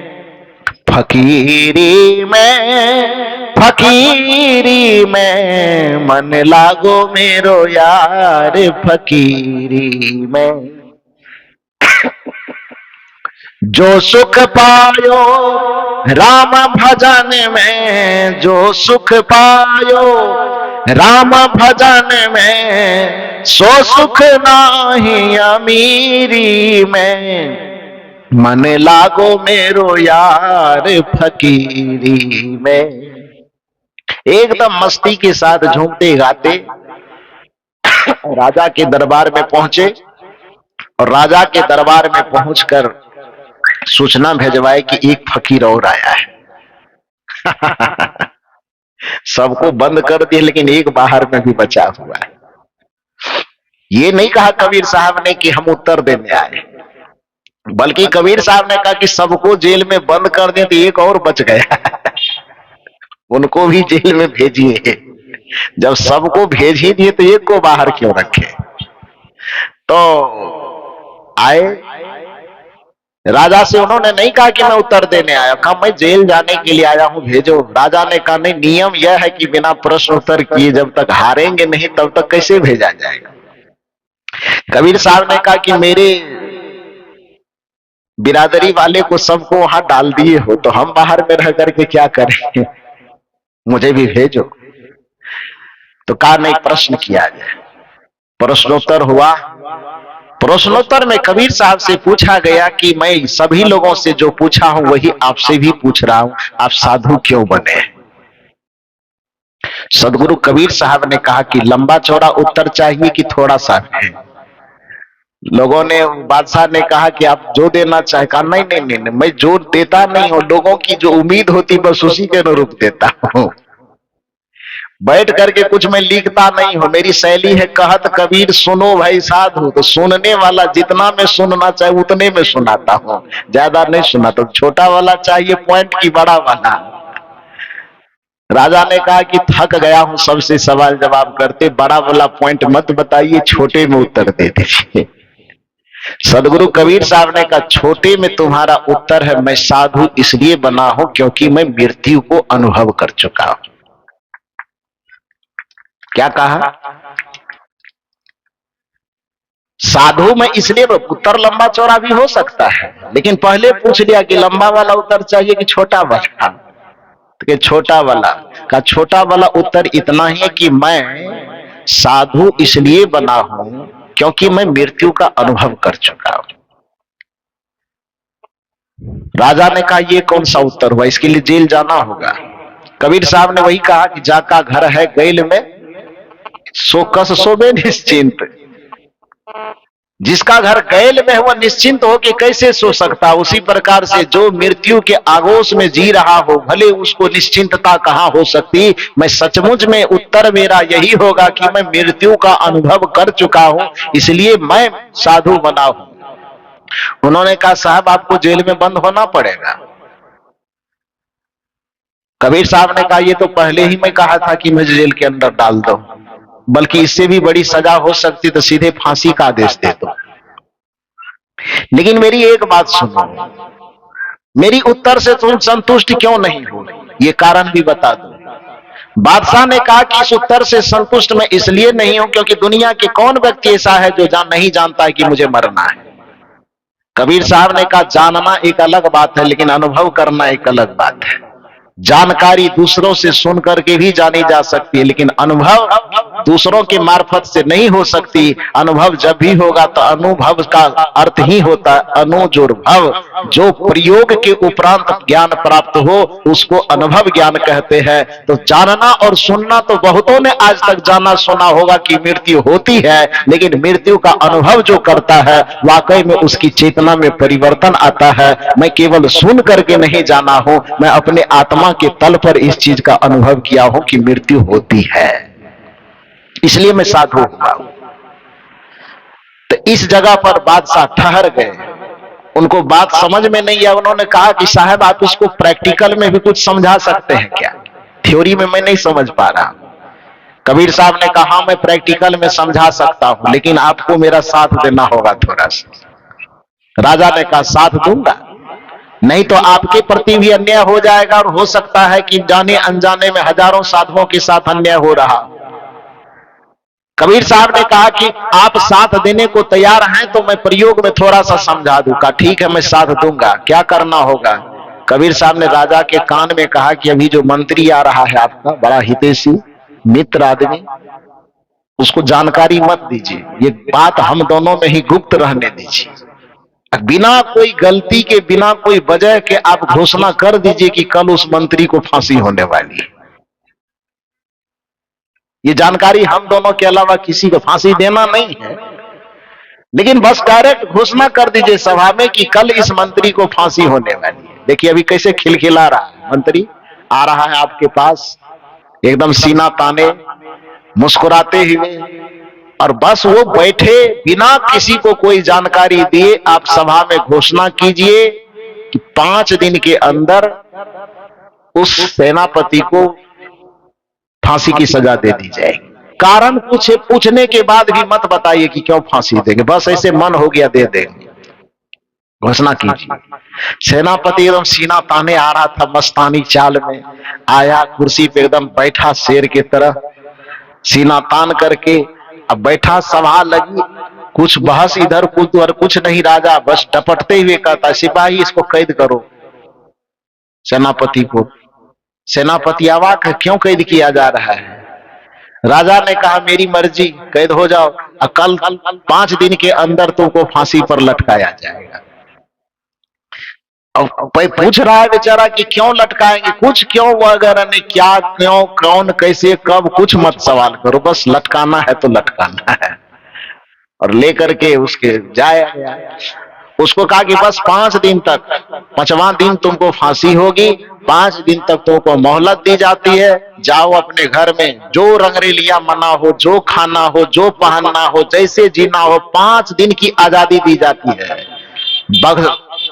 फकीरी में, फकीरी में, मन लागो मेरो यार फकीरी में। जो सुख पायो राम भजन में, जो सुख पायो राम भजन में, सो सुख नाही अमीरी में, मन लागो मेरो यार फकीरी में। एकदम मस्ती के साथ झूमते गाते राजा के दरबार में पहुंचे, और राजा के दरबार में पहुंचकर सूचना भेजवाए कि एक फकीर और आया है। सबको बंद कर दिए, लेकिन एक बाहर में भी बचा हुआ है। ये नहीं कहा कबीर साहब ने कि हम उत्तर देने आए, बल्कि कबीर साहब ने कहा कि सबको जेल में बंद कर दिया तो एक और बच गया, उनको भी जेल में भेजिए। जब सबको भेज ही दिए तो एक को बाहर क्यों रखे। तो आए राजा से उन्होंने नहीं कहा कि मैं उत्तर देने आया, कहा मैं जेल जाने के लिए आया हूं, भेजो। राजा ने कहा नहीं, नियम यह है कि बिना प्रश्न उत्तर किए जब तक हारेंगे नहीं तब तक कैसे भेजा जाएगा। कबीर साहब ने कहा कि मेरे बिरादरी वाले को सबको वहां डाल दिए हो, तो हम बाहर में रह करके क्या करेंगे, मुझे भी भेजो। तो कहा नहीं, प्रश्न किया जाए। प्रश्नोत्तर हुआ। प्रश्नोत्तर में कबीर साहब से पूछा गया कि मैं सभी लोगों से जो पूछा हूं वही आपसे भी पूछ रहा हूं, आप साधु क्यों बने। सदगुरु कबीर साहब ने कहा कि लंबा चौड़ा उत्तर चाहिए कि थोड़ा सा है। लोगों ने, बादशाह ने कहा कि आप जो देना चाहे। कहा नहीं नहीं नहीं, नहीं मैं जो देता नहीं हूं, लोगों की जो उम्मीद होती बस उसी के अनुरूप देता हूं। बैठ करके कुछ मैं लिखता नहीं हूं, मेरी शैली है कहत कबीर सुनो भाई साधु, तो सुनने वाला जितना मैं सुनना चाहे उतने में सुनाता हूं, ज्यादा नहीं सुनाता। छोटा वाला चाहिए पॉइंट की बड़ा वाला। राजा ने कहा कि थक गया हूं सबसे सवाल जवाब करते, बड़ा वाला पॉइंट मत बताइए, छोटे में उत्तर दे दीजिए। सदगुरु कबीर साहब ने कहा छोटे में तुम्हारा उत्तर है, मैं साधु इसलिए बना हूं क्योंकि मैं मृत्यु को अनुभव कर चुका हूं। क्या कहा? साधु में इसलिए, उत्तर लंबा चौड़ा भी हो सकता है, लेकिन पहले पूछ लिया कि लंबा वाला उत्तर चाहिए कि छोटा वाला, तो छोटा वाला का। छोटा वाला उत्तर इतना ही है कि मैं साधु इसलिए बना हूं क्योंकि मैं मृत्यु का अनुभव कर चुका हूं। राजा ने कहा ये कौन सा उत्तर हुआ, इसके लिए जेल जाना होगा। कबीर साहब ने वही कहा कि जाका घर है गैल में सो कस सोबे निश्चिंत। जिसका घर गैल में है वह निश्चिंत हो के कैसे सो सकता। उसी प्रकार से जो मृत्यु के आगोश में जी रहा हो, भले उसको निश्चिंतता कहां हो सकती। मैं सचमुच में उत्तर मेरा यही होगा कि मैं मृत्यु का अनुभव कर चुका हूं, इसलिए मैं साधु बना हूं। उन्होंने कहा साहब आपको जेल में बंद होना पड़ेगा। कबीर साहब ने कहा ये तो पहले ही मैं कहा था कि मुझे जेल के अंदर डाल दो, बल्कि इससे भी बड़ी सजा हो सकती तो सीधे फांसी का आदेश दे दो। लेकिन मेरी एक बात सुनो, मेरी उत्तर से तुम संतुष्ट क्यों नहीं हो, ये कारण भी बता दो। बादशाह ने कहा कि इस उत्तर से संतुष्ट मैं इसलिए नहीं हूं क्योंकि दुनिया के कौन व्यक्ति ऐसा है जो नहीं जानता है कि मुझे मरना है। कबीर साहब ने कहा जानना एक अलग बात है, लेकिन अनुभव करना एक अलग बात है। जानकारी दूसरों से सुन करके भी जानी जा सकती है, लेकिन अनुभव दूसरों के मार्फत से नहीं हो सकती। अनुभव जब भी होगा तो अनुभव का अर्थ ही होता है अनुजोर्भव, जो प्रयोग के उपरांत ज्ञान प्राप्त हो उसको अनुभव ज्ञान कहते हैं। तो जानना और सुनना तो बहुतों ने आज तक जाना सुना होगा कि मृत्यु होती है, लेकिन मृत्यु का अनुभव जो करता है वाकई में उसकी चेतना में परिवर्तन आता है। मैं केवल सुन करके नहीं जाना हूं, मैं अपने आत्मा के तल पर इस चीज का अनुभव किया हूं कि मृत्यु होती है, इसलिए मैं साधु हुआ। तो इस जगह पर बादशाह ठहर गए, उनको बात समझ में नहीं आया। उन्होंने कहा कि साहब आप इसको प्रैक्टिकल में भी कुछ समझा सकते हैं क्या, थ्योरी में मैं नहीं समझ पा रहा। कबीर साहब ने कहा मैं प्रैक्टिकल में समझा सकता हूं, लेकिन आपको मेरा साथ देना होगा थोड़ा सा। राजा ने कहा साथ दूंगा, नहीं तो आपके प्रति भी अन्याय हो जाएगा और हो सकता है कि जाने अनजाने में हजारों साधुओं के साथ अन्याय हो रहा। कबीर साहब ने कहा कि आप साथ देने को तैयार हैं तो मैं प्रयोग में थोड़ा सा समझा दूंगा। ठीक है मैं साथ दूंगा, क्या करना होगा। कबीर साहब ने राजा के कान में कहा कि अभी जो मंत्री आ रहा है आपका बड़ा हितैषी मित्र आदमी, उसको जानकारी मत दीजिए, ये बात हम दोनों में ही गुप्त रहने दीजिए। बिना कोई गलती के, बिना कोई वजह के आप घोषणा कर दीजिए कि कल उस मंत्री को फांसी होने वाली है। ये जानकारी हम दोनों के अलावा किसी को फांसी देना नहीं है, लेकिन बस डायरेक्ट घोषणा कर दीजिए सभा में कि कल इस मंत्री को फांसी होने वाली है। देखिए अभी कैसे खिलखिला रहा है, मंत्री आ रहा है आपके पास एकदम सीना ताने मुस्कुराते हुए, और बस वो बैठे बिना किसी को कोई जानकारी दिए आप सभा में घोषणा कीजिए कि 5 दिन के अंदर उस सेनापति को फांसी की सजा दे दी जाएगी। कारण पूछने के बाद भी मत बताइए कि क्यों फांसी देंगे, बस ऐसे मन हो गया दे देंगे। घोषणा कीजिए। सेनापति एकदम सीना ताने आ रहा था, मस्तानी चाल में आया, कुर्सी पे एकदम बैठा शेर की तरह सीना तान करके। अब बैठा, सभा लगी, कुछ बहस इधर कुछ उधर, कुछ नहीं। राजा बस टपटते हुए कहता, सिपाही इसको कैद करो, सेनापति को। सेनापति अवाक है, क्यों कैद किया जा रहा है? राजा ने कहा, मेरी मर्जी, कैद हो जाओ, कल 5 दिन के अंदर तुमको फांसी पर लटकाया जाएगा। अब पूछ रहा है बेचारा कि क्यों लटकाएंगे, कुछ क्यों वगैरह नहीं, क्या क्यों कौन कैसे कब कुछ मत सवाल करो, बस लटकाना है तो लटकाना है। और लेकर के उसके जाया गया। उसको कहा कि बस 5 दिन तक, 5वां दिन तुमको फांसी होगी, 5 दिन तक तुमको मोहलत दी जाती है, जाओ अपने घर में, जो रंगरेलिया मना हो, जो खाना हो, जो पहनना हो, जैसे जीना हो, 5 दिन की आजादी दी जाती है।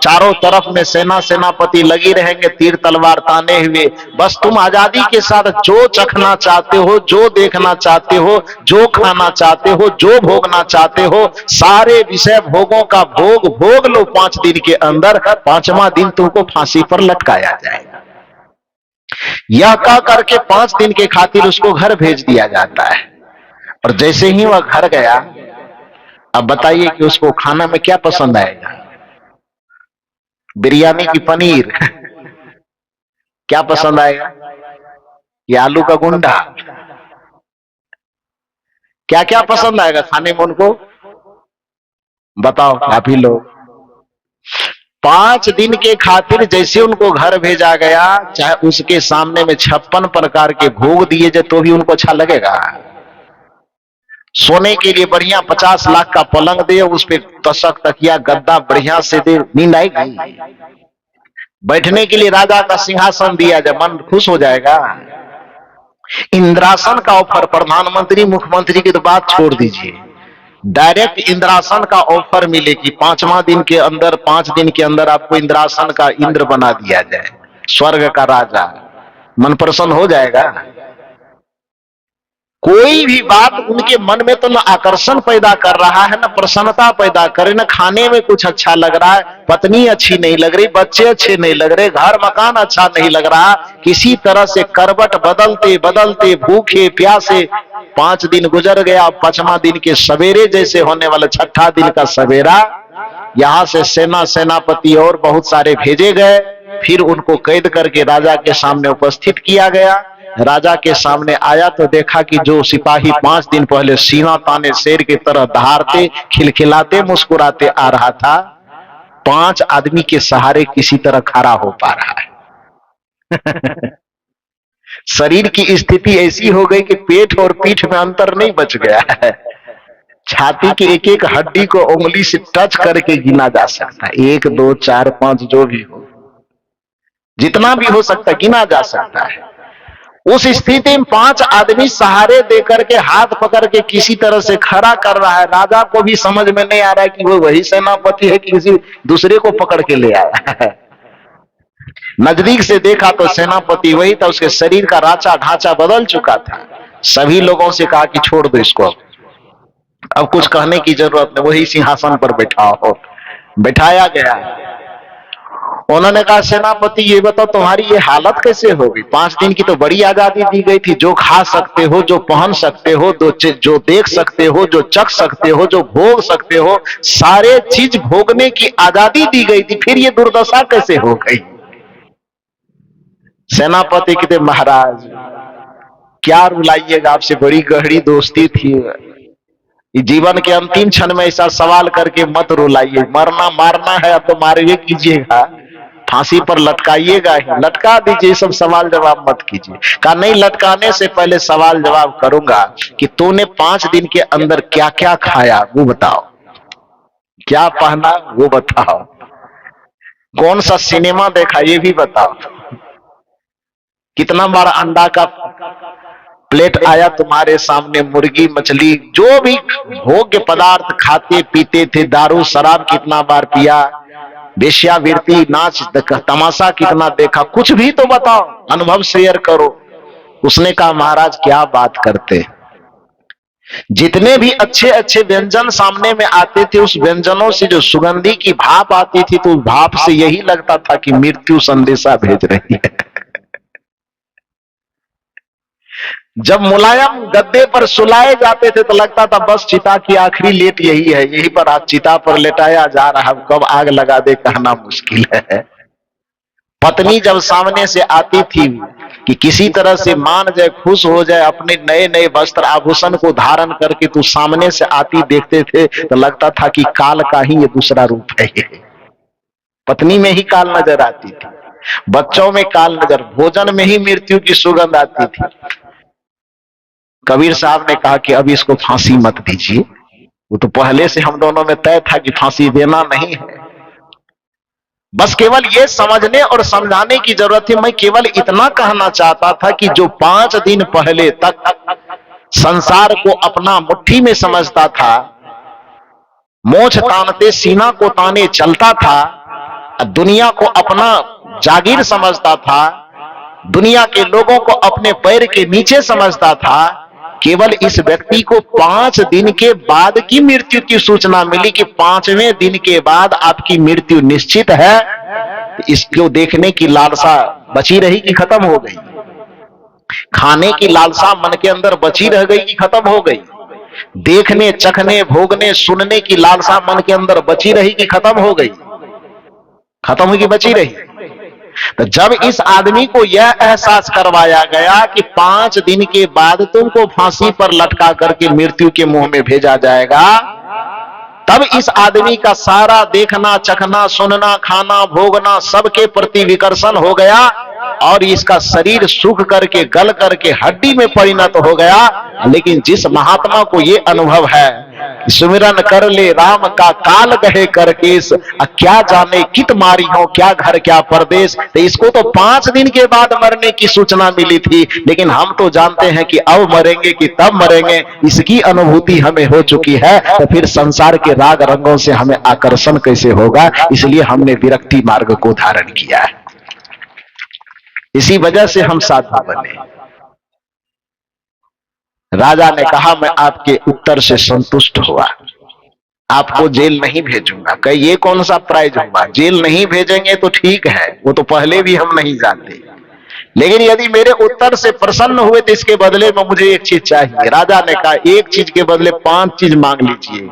चारों तरफ में सेनापति लगी रहेंगे तीर तलवार ताने हुए, बस तुम आजादी के साथ जो चखना चाहते हो, जो देखना चाहते हो, जो खाना चाहते हो, जो भोगना चाहते हो, सारे विषय भोगों का भोग भोग लो 5 दिन के अंदर, 5वां दिन तुमको फांसी पर लटकाया जाएगा। यह कह करके 5 दिन के खातिर उसको घर भेज दिया जाता है। और जैसे ही वह घर गया, अब बताइए कि उसको खाना में क्या पसंद आएगा? बिरयानी की पनीर क्या पसंद आएगा? ये आलू का गुंडा, क्या क्या पसंद आएगा खाने में उनको? बताओ आप ही लोग। 5 दिन के खातिर जैसे उनको घर भेजा गया, चाहे उसके सामने में 56 प्रकार के भोग दिए जाए तो भी उनको अच्छा लगेगा? सोने के लिए बढ़िया 50 लाख का पलंग दे, उस पे तशक तकिया गद्दा बढ़िया से दे, नींद आएगी? बैठने के लिए राजा का सिंहासन दिया जाए, मन खुश हो जाएगा? इंद्रासन का ऑफर, प्रधानमंत्री मुख्यमंत्री की तो बात छोड़ दीजिए, डायरेक्ट इंद्रासन का ऑफर मिले कि 5वां दिन के अंदर, 5 दिन के अंदर आपको इंद्रासन का इंद्र बना दिया जाए, स्वर्ग का राजा, मन प्रसन्न हो जाएगा? कोई भी बात उनके मन में तो न आकर्षण पैदा कर रहा है, न प्रसन्नता पैदा करे, न खाने में कुछ अच्छा लग रहा है, पत्नी अच्छी नहीं लग रही, बच्चे अच्छे नहीं लग रहे, घर मकान अच्छा नहीं लग रहा, किसी तरह से करवट बदलते बदलते भूखे प्यासे 5 दिन गुजर गया। 5वां दिन के सवेरे जैसे होने वाला 6ठा दिन का सवेरा, यहां से सेनापति और बहुत सारे भेजे गए। फिर उनको कैद करके राजा के सामने उपस्थित किया गया। राजा के सामने आया तो देखा कि जो सिपाही 5 दिन पहले सीना ताने शेर की तरह दहाड़ते खिलखिलाते मुस्कुराते आ रहा था, 5 आदमी के सहारे किसी तरह खड़ा हो पा रहा है। शरीर की स्थिति ऐसी हो गई कि पेट और पीठ में अंतर नहीं बच गया है। छाती की एक एक हड्डी को उंगली से टच करके गिना जा सकता है, 1 2 4 5 जो भी हो, जितना भी हो सकता है गिना जा सकता है। उस स्थिति में 5 आदमी सहारे देकर के हाथ पकड़ के किसी तरह से खड़ा कर रहा है। राजा को भी समझ में नहीं आ रहा है कि वो वही सेनापति है कि किसी दूसरे को पकड़ के ले आया है। नजदीक से देखा तो सेनापति वही था, उसके शरीर का राचा ढांचा बदल चुका था। सभी लोगों से कहा कि छोड़ दो इसको, अब कुछ कहने की जरूरत नहीं, वही सिंहासन पर बैठा हो। बैठाया गया। उन्होंने कहा, सेनापति ये बताओ तुम्हारी ये हालत कैसे हो गई? 5 दिन की तो बड़ी आजादी दी गई थी, जो खा सकते हो, जो पहन सकते हो, जो देख सकते हो, जो चख सकते हो, जो भोग सकते हो, सारे चीज भोगने की आजादी दी गई थी, फिर ये दुर्दशा कैसे हो गई? सेनापति कहते, महाराज क्या रुलाइएगा, आपसे बड़ी गहरी दोस्ती थी, जीवन के अंतिम क्षण में ऐसा सवाल करके मत रुलाइए। मरना मारना है अब तो मारिए कीजिएगा, फांसी पर लटकाइएगा ही, लटका दीजिए, सब सवाल जवाब मत कीजिए। कहा नहीं, लटकाने से पहले सवाल जवाब करूंगा कि तूने 5 दिन के अंदर क्या क्या खाया वो बताओ, क्या पहना वो बताओ, कौन सा सिनेमा देखा ये भी बताओ, कितना बार अंडा का प्लेट आया तुम्हारे सामने, मुर्गी मछली जो भी भोग्य पदार्थ खाते पीते थे, दारू शराब कितना बार पिया, वेश्यावृत्ति नाच तमाशा कितना देखा, कुछ भी तो बताओ, अनुभव शेयर करो। उसने कहा, महाराज क्या बात करते, जितने भी अच्छे अच्छे व्यंजन सामने में आते थे, उस व्यंजनों से जो सुगंधी की भाप आती थी, तो उस भाप से यही लगता था कि मृत्यु संदेशा भेज रही है। जब मुलायम गद्दे पर सुलाए जाते थे तो लगता था बस चिता की आखिरी लेट यही है, यही पर आज चिता पर लेटाया जा रहा है, कब आग लगा दे कहना मुश्किल है। पत्नी जब सामने से आती थी कि किसी तरह से मान जाए, खुश हो जाए, अपने नए नए वस्त्र आभूषण को धारण करके तो सामने से आती देखते थे तो लगता था कि काल का ही ये दूसरा रूप है। पत्नी में ही काल नजर आती थी, बच्चों में काल नजर, भोजन में ही मृत्यु की सुगंध आती थी। कबीर साहब ने कहा कि अब इसको फांसी मत दीजिए, वो तो पहले से हम दोनों में तय था कि फांसी देना नहीं है। बस केवल ये समझने और समझाने की जरूरत है। मैं केवल इतना कहना चाहता था कि जो 5 दिन पहले तक संसार को अपना मुट्ठी में समझता था, मोछ तानते सीना को ताने चलता था, दुनिया को अपना जागीर समझता था, दुनिया के लोगों को अपने पैर के नीचे समझता था, केवल इस व्यक्ति को 5 दिन के बाद की मृत्यु की सूचना मिली कि 5वें दिन के बाद आपकी मृत्यु निश्चित है। इसको देखने की लालसा बची रही कि खत्म हो गई? खाने की लालसा मन के अंदर बची रह गई कि खत्म हो गई? देखने, चखने, भोगने, सुनने की लालसा मन के अंदर बची रही कि खत्म हो गई? खत्म हुई कि बची रही? तो जब इस आदमी को यह एहसास करवाया गया कि 5 दिन के बाद तुमको फांसी पर लटका करके मृत्यु के मुंह में भेजा जाएगा, तब इस आदमी का सारा देखना, चखना, सुनना, खाना, भोगना सबके प्रति विकर्षण हो गया और इसका शरीर सूख करके, गल करके हड्डी में परिणत हो गया। लेकिन जिस महात्मा को ये अनुभव है, सुमिरन कर ले राम का काल गहे करकेश, क्या जाने कित मारी हो, क्या घर क्या परदेश, तो इसको तो 5 दिन के बाद मरने की सूचना मिली थी, लेकिन हम तो जानते हैं कि अब मरेंगे कि तब मरेंगे, इसकी अनुभूति हमें हो चुकी है। तो फिर संसार के राग रंगों से हमें आकर्षण कैसे होगा? इसलिए हमने विरक्ति मार्ग को धारण किया है। इसी वजह से हम साधु बने। राजा ने कहा मैं आपके उत्तर से संतुष्ट हुआ, आपको जेल नहीं भेजूंगा। कहे ये कौन सा प्राइज हुआ? जेल नहीं भेजेंगे तो ठीक है, वो तो पहले भी हम नहीं जानते, लेकिन यदि मेरे उत्तर से प्रसन्न हुए तो इसके बदले में मुझे एक चीज चाहिए। राजा ने कहा एक चीज के बदले 5 चीज मांग लीजिए।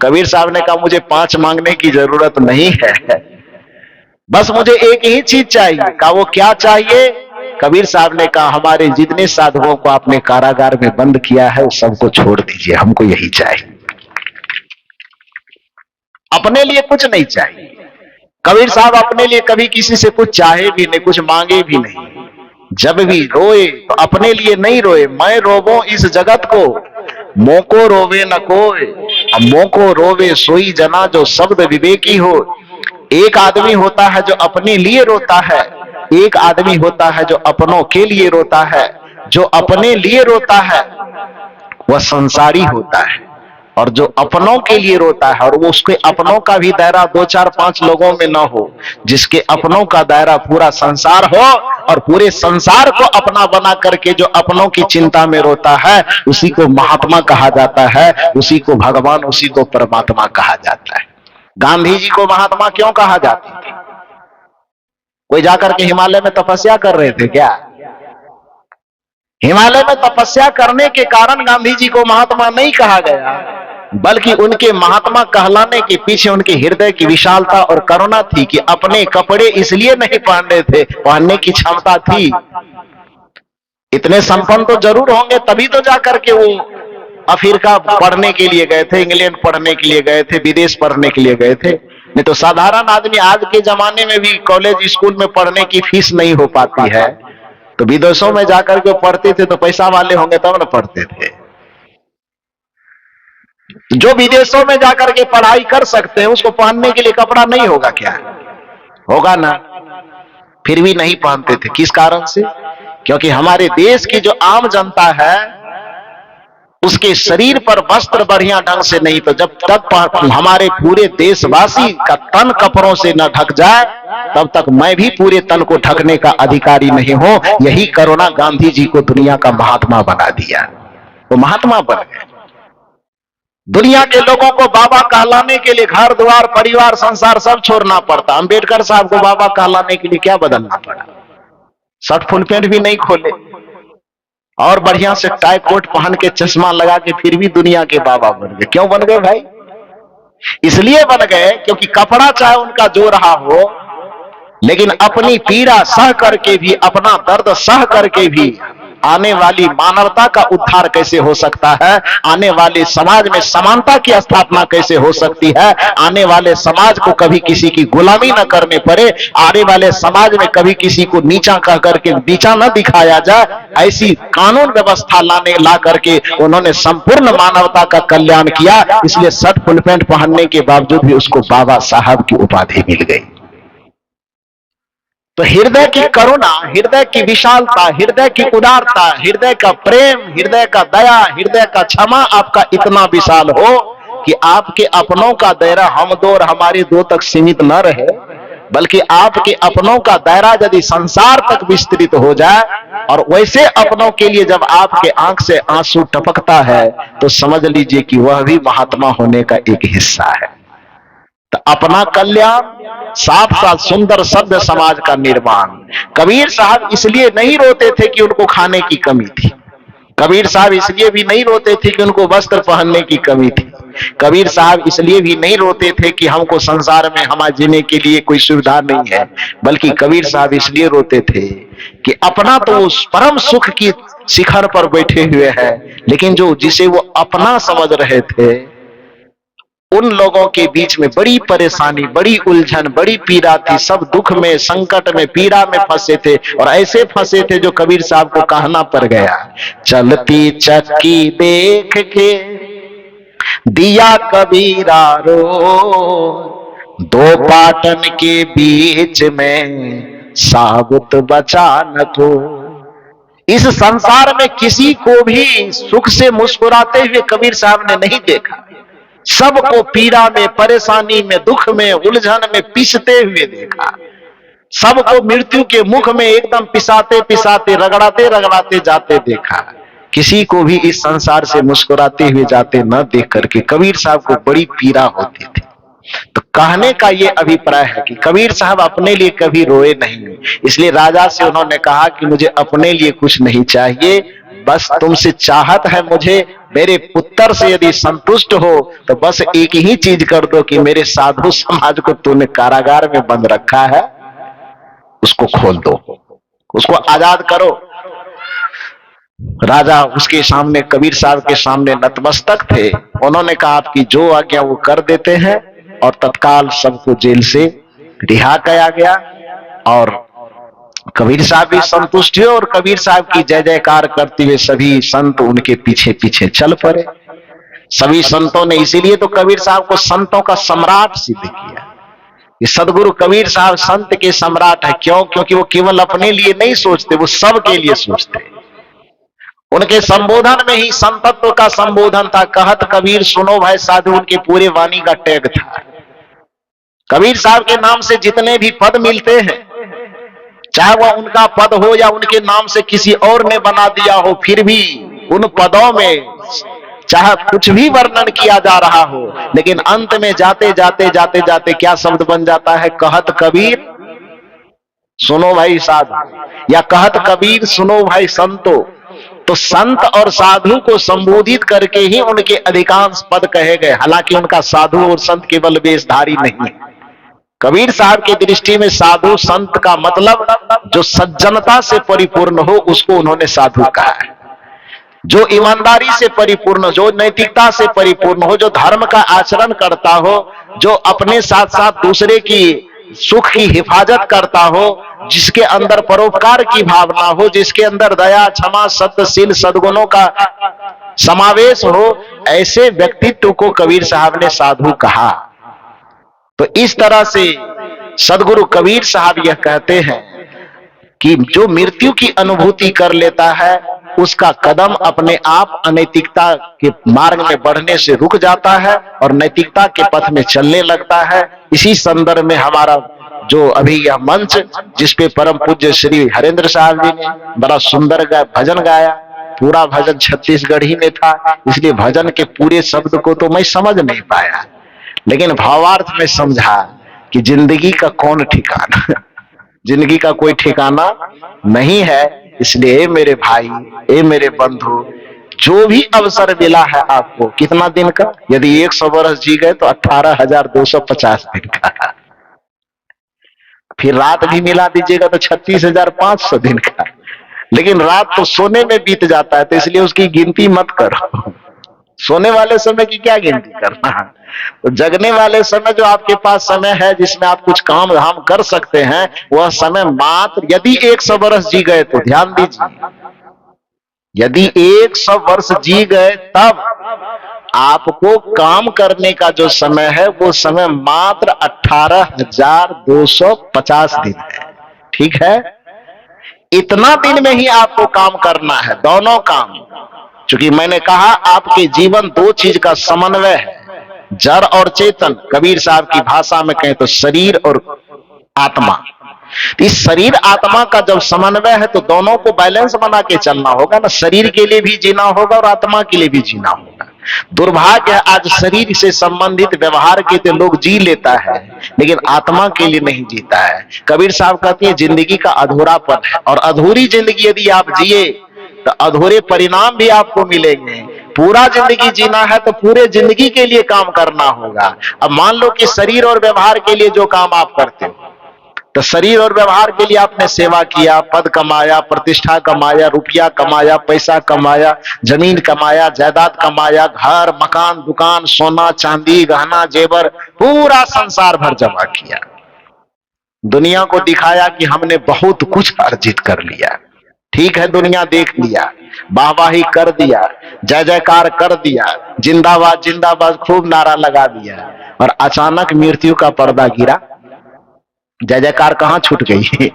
कबीर साहब ने कहा मुझे 5 मांगने की जरूरत नहीं है, बस मुझे एक ही चीज चाहिए। कहा वो क्या चाहिए? कबीर साहब ने कहा हमारे जितने साधुओं को आपने कारागार में बंद किया है, उस सबको छोड़ दीजिए, हमको यही चाहिए, अपने लिए कुछ नहीं चाहिए। कबीर साहब अपने लिए कभी किसी से कुछ चाहे भी नहीं, कुछ मांगे भी नहीं। जब भी रोए तो अपने लिए नहीं रोए, मैं रोवो इस जगत को, मोको रोवे न कोई, मोको रोवे सोई जना जो शब्द विवेकी हो। एक आदमी होता है जो अपने लिए रोता है, एक आदमी होता है जो अपनों के लिए रोता है। जो अपने लिए रोता है वह संसारी होता है, और जो अपनों के लिए रोता है, और वो उसके अपनों का भी दायरा 2, 4, 5 लोगों में न हो, जिसके अपनों का दायरा पूरा संसार हो, और पूरे संसार को अपना बना करके जो अपनों की चिंता में रोता है, उसी को महात्मा कहा जाता है, उसी को भगवान, उसी को परमात्मा कहा जाता है। गांधी जी को महात्मा क्यों कहा जाता था? कोई जाकर के हिमालय में तपस्या कर रहे थे क्या? हिमालय में तपस्या करने के कारण गांधी जी को महात्मा नहीं कहा गया, बल्कि उनके महात्मा कहलाने के पीछे उनके हृदय की विशालता और करुणा थी कि अपने कपड़े इसलिए नहीं पहन रहे थे, पहनने की क्षमता थी। इतने संपन्न तो जरूर होंगे, तभी तो जाकर के वो अफ्रीका पढ़ने के लिए गए थे, इंग्लैंड पढ़ने के लिए गए थे, विदेश पढ़ने के लिए गए थे। नहीं तो साधारण आदमी आज के जमाने में भी कॉलेज स्कूल में पढ़ने की फीस नहीं हो पाती है, तो विदेशों में जाकर के पढ़ते थे, तो पैसा वाले होंगे तब ना पढ़ते थे। जो विदेशों में जाकर के पढ़ाई कर सकते हैं, उसको पहनने के लिए कपड़ा नहीं होगा क्या? होगा ना, फिर भी नहीं पहनते थे। किस कारण से? क्योंकि हमारे देश की जो आम जनता है उसके शरीर पर वस्त्र बढ़िया ढंग से नहीं, तो जब तक हमारे पूरे देशवासी का तन कपड़ों से न ढक जाए, तब तक मैं भी पूरे तन को ढकने का अधिकारी नहीं हूं। यही करुणा गांधी जी को दुनिया का महात्मा बना दिया, वो महात्मा बन गए। दुनिया के लोगों को बाबा कहलाने के लिए घर द्वार परिवार संसार सब छोड़ना पड़ता। अंबेडकर साहब को बाबा कहलाने के लिए क्या बदलना पड़ा? शर्ट फुल पैंट भी नहीं खोले और बढ़िया से टाई कोट पहन के चश्मा लगा के फिर भी दुनिया के बाबा बन गए। क्यों बन गए भाई? इसलिए बन गए क्योंकि कपड़ा चाहे उनका जो रहा हो, लेकिन अपनी पीड़ा सह करके भी, अपना दर्द सह करके भी आने वाली मानवता का उद्धार कैसे हो सकता है, आने वाले समाज में समानता की स्थापना कैसे हो सकती है, आने वाले समाज को कभी किसी की गुलामी न करने पड़े, आने वाले समाज में कभी किसी को नीचा कह करके नीचा न दिखाया जाए, ऐसी कानून व्यवस्था ला करके उन्होंने संपूर्ण मानवता का कल्याण किया। इसलिए शर्ट फुल पैंट पहनने के बावजूद भी उसको बाबा साहब की उपाधि मिल गई। तो हृदय की करुणा, हृदय की विशालता, हृदय की उदारता, हृदय का प्रेम, हृदय का दया, हृदय का क्षमा आपका इतना विशाल हो कि आपके अपनों का दायरा हम दो और हमारे दो तक सीमित न रहे, बल्कि आपके अपनों का दायरा यदि संसार तक विस्तृत हो जाए, और वैसे अपनों के लिए जब आपके आंख से आंसू टपकता है तो समझ लीजिए कि वह भी महात्मा होने का एक हिस्सा है। तो अपना कल्याण, साथ साथ सुंदर सभ्य समाज का निर्माण। कबीर साहब इसलिए नहीं रोते थे कि उनको खाने की कमी थी, कबीर साहब इसलिए भी नहीं रोते थे कि उनको वस्त्र पहनने की कमी थी, कबीर साहब इसलिए भी नहीं रोते थे कि हमको संसार में हमारे जीने के लिए कोई सुविधा नहीं है, बल्कि कबीर साहब इसलिए रोते थे कि अपना तो उस परम सुख की शिखर पर बैठे हुए हैं, लेकिन जो जिसे वो अपना समझ रहे थे, उन लोगों के बीच में बड़ी परेशानी, बड़ी उलझन, बड़ी पीड़ा थी। सब दुख में, संकट में, पीड़ा में फंसे थे, और ऐसे फंसे थे जो कबीर साहब को कहना पड़ गया, चलती चक्की देख के दिया कबीरा रो, दो पाटन के बीच में साबुत बचा न को। इस संसार में किसी को भी सुख से मुस्कुराते हुए कबीर साहब ने नहीं देखा, सबको पीड़ा में, परेशानी में, दुख में, उलझन में पिसते हुए देखा, सबको मृत्यु के मुख में एकदम पिसाते पिसाते, रगड़ाते रगड़ाते जाते देखा। किसी को भी इस संसार से मुस्कुराते हुए जाते न देख करके कबीर साहब को बड़ी पीड़ा होती थी। तो कहने का ये अभिप्राय है कि कबीर साहब अपने लिए कभी रोए नहीं, इसलिए राजा से उन्होंने कहा कि मुझे अपने लिए कुछ नहीं चाहिए, बस तुमसे चाहत है मुझे, मेरे पुत्र से यदि संतुष्ट हो तो बस एक ही चीज कर दो कि मेरे साधु समाज को तूने कारागार में बंद रखा है, उसको खोल दो, उसको आजाद करो। राजा उसके सामने, कबीर साहब के सामने नतमस्तक थे। उन्होंने कहा आपकी जो आज्ञा वो कर देते हैं, और तत्काल सबको जेल से रिहा किया गया। और कबीर साहब भी संतुष्ट हुए, और कबीर साहब की जय जयकार करते हुए सभी संत उनके पीछे पीछे चल पड़े। सभी संतों ने, इसीलिए तो कबीर साहब को संतों का सम्राट सिद्ध किया। ये सदगुरु कबीर साहब संत के सम्राट है। क्यों? क्योंकि वो केवल अपने लिए नहीं सोचते, वो सबके लिए सोचते। उनके संबोधन में ही संतत्व का संबोधन था। कहत कबीर सुनो भाई साधु, उनके पूरे वाणी का टैग था। कबीर साहब के नाम से जितने भी पद मिलते हैं, चाहे वह उनका पद हो या उनके नाम से किसी और ने बना दिया हो, फिर भी उन पदों में चाहे कुछ भी वर्णन किया जा रहा हो, लेकिन अंत में जाते जाते जाते जाते क्या शब्द बन जाता है? कहत कबीर सुनो भाई साधु, या कहत कबीर सुनो भाई संतो। तो संत और साधु को संबोधित करके ही उनके अधिकांश पद कहे गए। हालांकि उनका साधु और संत केवल वेशधारी नहीं है। कबीर साहब की दृष्टि में साधु संत का मतलब जो सज्जनता से परिपूर्ण हो, उसको उन्होंने साधु कहा है। जो ईमानदारी से परिपूर्ण, जो नैतिकता से परिपूर्ण हो, जो धर्म का आचरण करता हो, जो अपने साथ साथ दूसरे की सुख की हिफाजत करता हो, जिसके अंदर परोपकार की भावना हो, जिसके अंदर दया, क्षमा, सत्यशील सद्गुणों का समावेश हो, ऐसे व्यक्तित्व को कबीर साहब ने साधु कहा। तो इस तरह से सदगुरु कबीर साहब यह कहते हैं कि जो मृत्यु की अनुभूति कर लेता है, उसका कदम अपने आप अनैतिकता के मार्ग में बढ़ने से रुक जाता है और नैतिकता के पथ में चलने लगता है। इसी संदर्भ में हमारा जो अभी यह मंच, जिस पे परम पूज्य श्री हरेंद्र साहब जी ने बड़ा सुंदर भजन गाया, पूरा भजन छत्तीसगढ़ी में था, इसलिए भजन के पूरे शब्द को तो मैं समझ नहीं पाया, लेकिन भावार्थ में समझा कि जिंदगी का कौन ठिकाना, जिंदगी का कोई ठिकाना नहीं है। इसलिए ए मेरे भाई, ए मेरे बंधु, जो भी अवसर मिला है आपको, कितना दिन का, यदि 100 वर्ष जी गए तो 18,250 दिन का, फिर रात भी मिला दीजिएगा तो 36,500 दिन का। लेकिन रात तो सोने में बीत जाता है, तो इसलिए उसकी गिनती मत करो। सोने वाले समय की क्या गिनती करना है, तो जगने वाले समय जो आपके पास समय है जिसमें आप कुछ काम धाम कर सकते हैं, वह समय मात्र, यदि 100 वर्ष जी गए तो ध्यान दीजिए, यदि 100 वर्ष जी गए तब आपको काम करने का जो समय है वो समय मात्र 18,250 दिन है। ठीक है, इतना दिन में ही आपको काम करना है, दोनों काम। चूंकि मैंने कहा आपके जीवन दो चीज का समन्वय है, जड़ और चेतन। कबीर साहब की भाषा में कहें तो शरीर और आत्मा। इस शरीर आत्मा का जब समन्वय है तो दोनों को बैलेंस बना के चलना होगा ना। शरीर के लिए भी जीना होगा और आत्मा के लिए भी जीना होगा। दुर्भाग्य है आज शरीर से संबंधित व्यवहार के तो लोग जी लेता है, लेकिन आत्मा के लिए नहीं जीता है। कबीर साहब कहते हैं जिंदगी का अधूरापन है, और अधूरी जिंदगी यदि आप जिए तो अधूरे परिणाम भी आपको मिलेंगे। पूरा जिंदगी जीना है तो पूरे जिंदगी के लिए काम करना होगा। अब मान लो कि शरीर और व्यवहार के लिए जो काम आप करते हो, तो शरीर और व्यवहार के लिए आपने सेवा किया, पद कमाया, प्रतिष्ठा कमाया, रुपया कमाया, पैसा कमाया, जमीन कमाया, जायदाद कमाया, घर मकान दुकान, सोना चांदी गहना जेवर पूरा संसार भर जमा किया, दुनिया को दिखाया कि हमने बहुत कुछ अर्जित कर लिया। ठीक है, दुनिया देख लिया, वाहवाही कर दिया, जय जयकार कर दिया, जिंदाबाद जिंदाबाद खूब नारा लगा दिया, और अचानक मृत्यु का पर्दा गिरा। जय जयकार कहां छूट गई?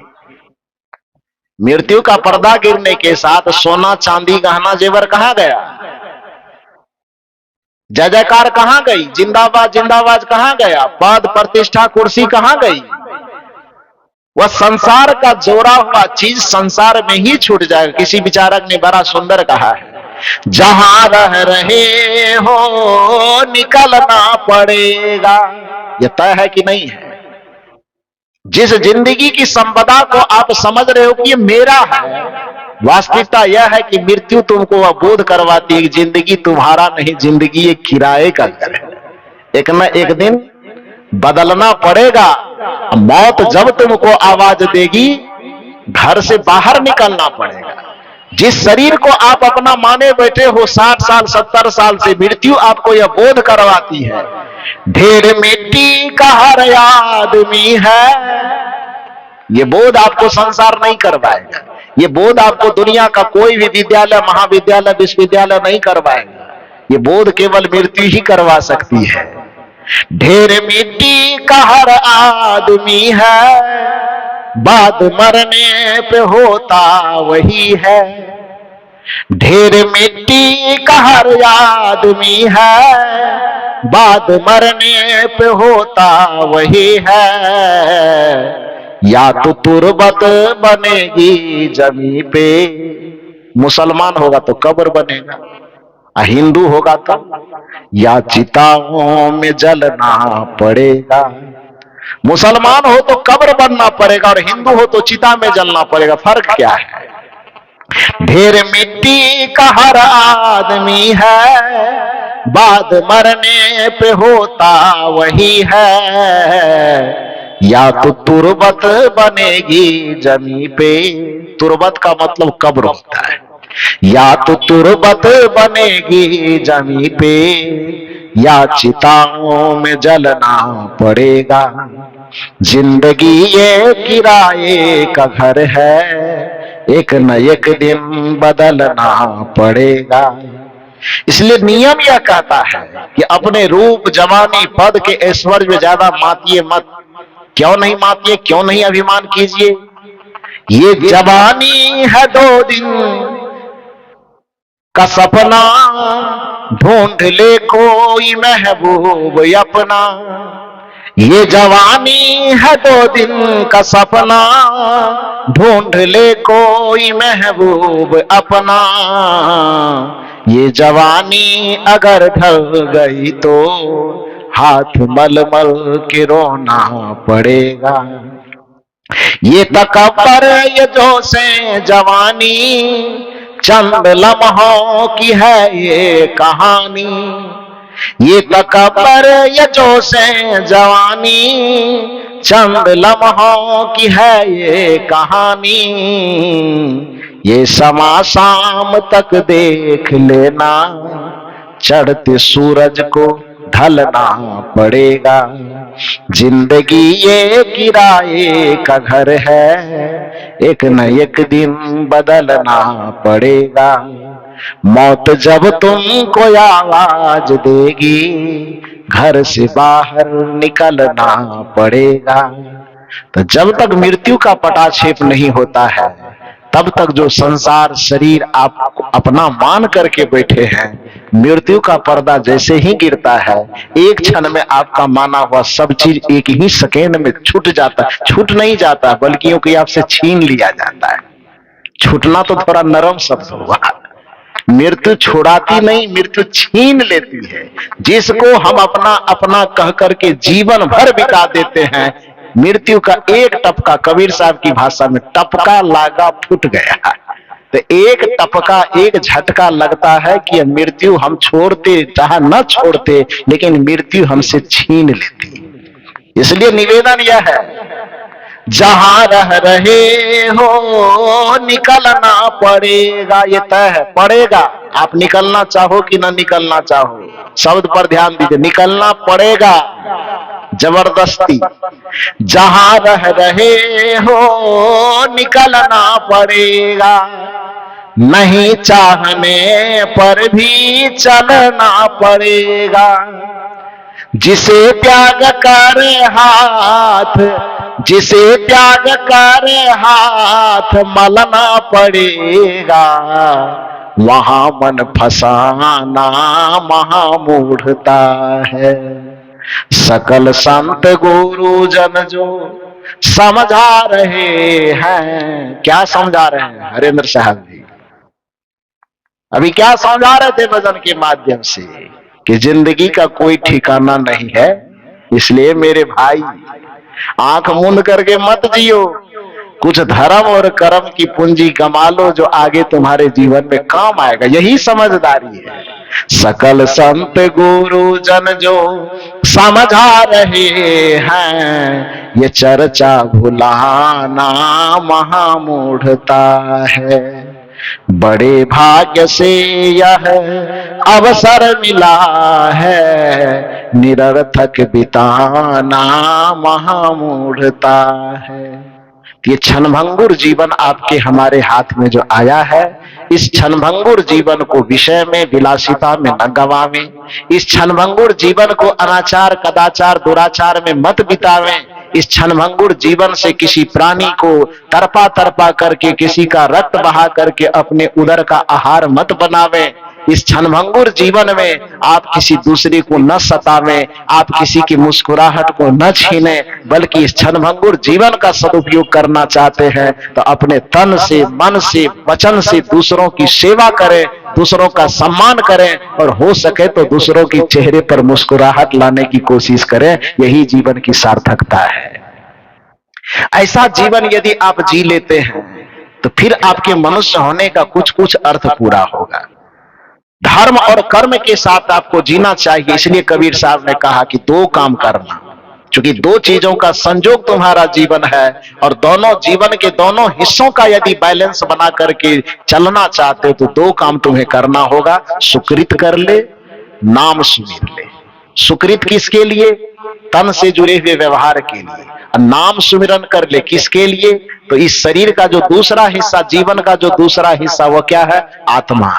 मृत्यु का पर्दा गिरने के साथ सोना चांदी गहना जेवर कहां गया? जय जयकार कहां गई? जिंदाबाद जिंदाबाद कहां गया? पद प्रतिष्ठा कुर्सी कहां गई? वह संसार का जोड़ा हुआ चीज संसार में ही छूट जाएगा। किसी विचारक ने बड़ा सुंदर कहा है, जहां रह रहे हो निकलना पड़ेगा। यह तय है कि नहीं है? जिस जिंदगी की संपदा को आप समझ रहे हो कि ये मेरा है, वास्तविकता यह है कि मृत्यु तुमको वह बोध करवाती है कि जिंदगी तुम्हारा नहीं, जिंदगी एक किराए का घर है। एक न एक दिन बदलना पड़ेगा। मौत जब तुमको आवाज देगी घर से बाहर निकलना पड़ेगा। जिस शरीर को आप अपना माने बैठे हो 60 साल 70 साल से, मृत्यु आपको यह बोध करवाती है ढेर मिट्टी का हर आदमी है। ये बोध आपको संसार नहीं करवाएगा, ये बोध आपको दुनिया का कोई भी विद्यालय महाविद्यालय विश्वविद्यालय नहीं करवाएगा। ये बोध केवल मृत्यु ही करवा सकती है। ढेर मिट्टी का हर आदमी है, बाद मरने पे होता वही है। ढेर मिट्टी का हर आदमी है, बाद मरने पे होता वही है। या तो तुरबत बनेगी जमी पे, मुसलमान होगा तो कब्र बनेगा, हिंदू होगा तो या चिताओं में जलना पड़ेगा। मुसलमान हो तो कब्र बनना पड़ेगा और हिंदू हो तो चिता में जलना पड़ेगा। फर्क क्या है? ढेर मिट्टी का हर आदमी है, बाद मरने पे होता वही है। या तो तुरबत बनेगी जमी पे, तुरबत का मतलब कब्र होता है। या तो तुरबत बनेगी जमी पे, या चिताओं में जलना पड़ेगा। जिंदगी ये किराए का घर है, एक न एक दिन बदलना पड़ेगा। इसलिए नियम यह कहता है कि अपने रूप जवानी पद के ऐश्वर्य में ज्यादा मातिए मत। क्यों नहीं मातिए, क्यों नहीं अभिमान कीजिए? ये जवानी है 2 दिन का सपना, ढूंढ ले कोई महबूब अपना। ये जवानी है 2 दिन का सपना, ढूंढ ले कोई महबूब अपना। ये जवानी अगर ढल गई तो हाथ मल मल के रोना पड़ेगा। ये तकब्बर ये जोशे जवानी, चंद लम्हों की है ये कहानी। ये तकब्बर ये जोशे जवानी, चंद लम्हों की है ये कहानी। ये समा शाम तक देख लेना, चढ़ते सूरज को ढलना पड़ेगा। जिंदगी ये किराए का घर है, एक न एक दिन बदलना पड़ेगा। मौत जब तुमको आवाज देगी, घर से बाहर निकलना पड़ेगा। तो जब तक मृत्यु का पटाक्षेप नहीं होता है, तब तक जो संसार शरीर आप अपना मान करके बैठे हैं, मृत्यु का पर्दा जैसे ही गिरता है, एक क्षण में आपका माना हुआ सब चीज एक ही सेकेंड में छूट जाता है। छूट नहीं जाता बल्कि क्योंकि आपसे छीन लिया जाता है। छूटना तो थोड़ा नरम शब्द हुआ, मृत्यु छुड़ाती नहीं, मृत्यु छीन लेती है। जिसको हम अपना अपना कह करके जीवन भर बिता देते हैं, मृत्यु का एक टपका, कबीर साहब की भाषा में टपका लागा फूट गया। तो एक टपका एक झटका लगता है कि मृत्यु हम छोड़ते चाहे न छोड़ते, लेकिन मृत्यु हमसे छीन लेती। इसलिए निवेदन यह है, जहां रह रहे हो निकलना पड़ेगा। ये तय है, पड़ेगा। आप निकलना चाहो कि ना निकलना चाहो, शब्द पर ध्यान दीजिए, निकलना पड़ेगा जबरदस्ती। जहां रह रहे हो निकलना पड़ेगा, नहीं चाहने पर भी चलना पड़ेगा। जिसे त्याग कर हाथ, जिसे त्याग कर हाथ मलना पड़ेगा, वहां मन फसाना महामूढ़ता है। सकल संत गुरु जन जो समझा रहे हैं, क्या समझा रहे हैं हरेंद्र साहब जी? अभी क्या समझा रहे थे भजन के माध्यम से कि जिंदगी का कोई ठिकाना नहीं है। इसलिए मेरे भाई, आंख मूंद करके मत जियो, कुछ धर्म और कर्म की पूंजी कमा लो जो आगे तुम्हारे जीवन में काम आएगा। यही समझदारी है। सकल संत गुरु जन जो समझा रहे हैं, ये चर्चा भुलाना महामूढ़ता है। बड़े भाग्य से यह अवसर मिला है, निरर्थक बिताना महामूढ़ता है। ये क्षणभंगुर जीवन आपके हमारे हाथ में जो आया है, इस क्षणभंगुर जीवन को विषय में विलासिता में न गवावें। इस क्षणभंगुर जीवन को अनाचार कदाचार दुराचार में मत बितावें। इस क्षणभंगुर जीवन से किसी प्राणी को तरपा तरपा करके, किसी का रक्त बहा करके अपने उदर का आहार मत बनावें। इस क्षणभंगुर जीवन में आप किसी दूसरे को न सतावें, आप किसी की मुस्कुराहट को न छीनें, बल्कि इस क्षणभंगुर जीवन का सदुपयोग करना चाहते हैं तो अपने तन से, मन से, वचन से दूसरों की सेवा करें, दूसरों का सम्मान करें, और हो सके तो दूसरों के चेहरे पर मुस्कुराहट लाने की कोशिश करें। यही जीवन की सार्थकता है। ऐसा जीवन यदि आप जी लेते हैं तो फिर आपके मनुष्य होने का कुछ कुछ अर्थ पूरा होगा। धर्म और कर्म के साथ आपको जीना चाहिए। इसलिए कबीर साहब ने कहा कि 2 काम करना, क्योंकि 2 चीजों का संयोग तुम्हारा जीवन है, और दोनों जीवन के दोनों हिस्सों का यदि बैलेंस बना करके चलना चाहते हो तो 2 काम तुम्हें करना होगा। सुकृत कर ले, नाम सुमिर ले। सुकृत किसके लिए? तन से जुड़े हुए व्यवहार के लिए। नाम सुमिरन कर ले किसके लिए? तो इस शरीर का जो दूसरा हिस्सा, जीवन का जो दूसरा हिस्सा, वो क्या है? आत्मा।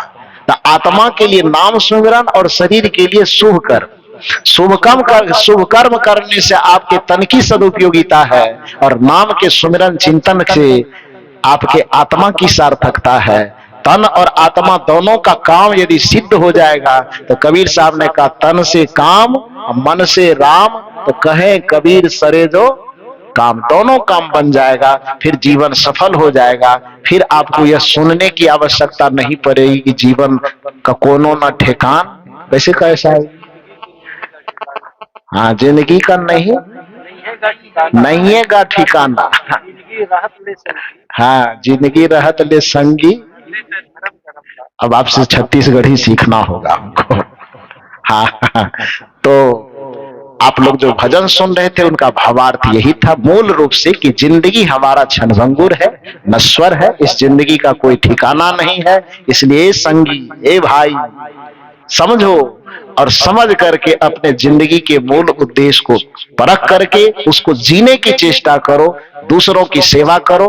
तो आत्मा के लिए नाम सुमिरन और शरीर के लिए शुभ कर्म। शुभ कर्म करने से आपके तन की सदुपयोगिता है, और नाम के सुमिरन चिंतन से आपके आत्मा की सार्थकता है। तन और आत्मा दोनों का काम यदि सिद्ध हो जाएगा तो कबीर साहब ने कहा, तन से काम, मन से राम, तो कहे कबीर सरे जो काम, दोनों काम बन जाएगा, फिर जीवन सफल हो जाएगा। फिर आपको यह सुनने की आवश्यकता नहीं पड़ेगी कि जीवन का कोनो न ठेकान। वैसे कैसा है? हाँ, जिंदगी का नहीं नहीं है गा ठिकाना। हाँ, जिंदगी रहत ले संगी। अब आपसे छत्तीसगढ़ी सीखना होगा हमको। हाँ, हाँ। तो आप लोग जो भजन सुन रहे थे उनका भावार्थ यही था मूल रूप से कि जिंदगी हमारा क्षणभंगुर है, नश्वर है, इस जिंदगी का कोई ठिकाना नहीं है। इसलिए संगी, ए भाई, समझो और समझ करके अपने जिंदगी के मूल उद्देश्य को परख करके उसको जीने की चेष्टा करो, दूसरों की सेवा करो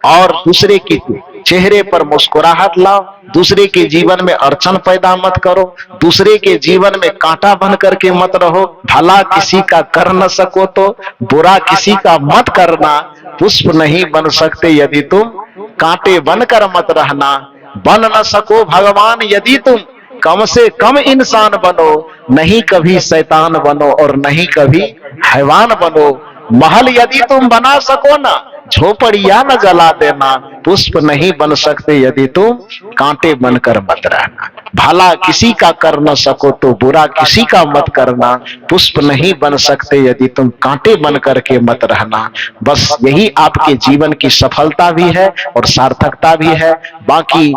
और दूसरे के चेहरे पर मुस्कुराहट लाओ, दूसरे के जीवन में अड़चन पैदा मत करो, दूसरे के जीवन में कांटा बन करके मत रहो। भला किसी का कर न सको तो बुरा किसी का मत करना। पुष्प नहीं बन सकते यदि तुम कांटे बनकर मत रहना। बन न सको भगवान यदि तुम कम से कम इंसान बनो। नहीं कभी शैतान बनो और नहीं कभी हैवान बनो। महल यदि तुम बना सको ना, झोपड़िया न जला देना। पुष्प नहीं बन सकते यदि तुम कांटे बनकर मत रहना। भला किसी का कर न सको तो बुरा किसी का मत करना। पुष्प नहीं बन सकते यदि तुम कांटे बन करके मत रहना। बस यही आपके जीवन की सफलता भी है और सार्थकता भी है। बाकी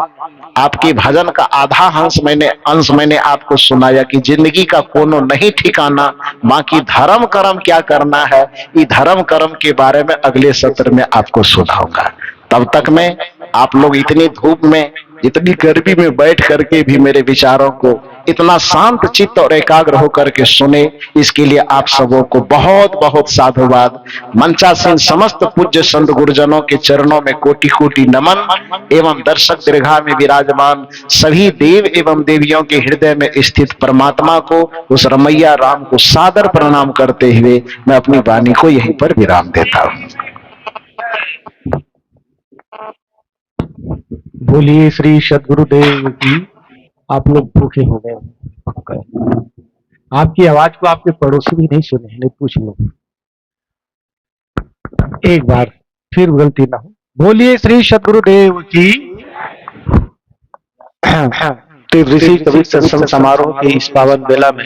आपके भजन का आधा अंश मैंने आपको सुनाया कि जिंदगी का कोनो नहीं ठिकाना। बाकी धर्म कर्म क्या करना है, ये धर्म कर्म के बारे में अगले सत्र में आपको सुनाऊंगा। तब तक में आप लोग इतनी धूप में, इतनी गर्मी में बैठ करके भी मेरे विचारों को इतना शांत चित्त और एकाग्र होकर के सुने, इसके लिए आप सबों को बहुत बहुत साधुवाद। मंचासीन समस्त पूज्य संत गुरुजनों के चरणों में कोटि कोटि नमन एवं दर्शक दीर्घा में विराजमान सभी देव एवं देवियों के हृदय में स्थित परमात्मा को, उस रमैया राम को सादर प्रणाम करते हुए मैं अपनी वाणी को यहीं पर विराम देता हूँ। बोलिए श्री सद्गुरुदेव की। आप लोग भूखे हो गए पक्का। आपकी आवाज को आपके पड़ोसी भी नहीं सुने, नहीं पूछ लो एक बार, फिर गलती ना हो। बोलिए श्री सद्गुरुदेव की। ऋषि कवि सत्संग समारोह की इस पावन बेला में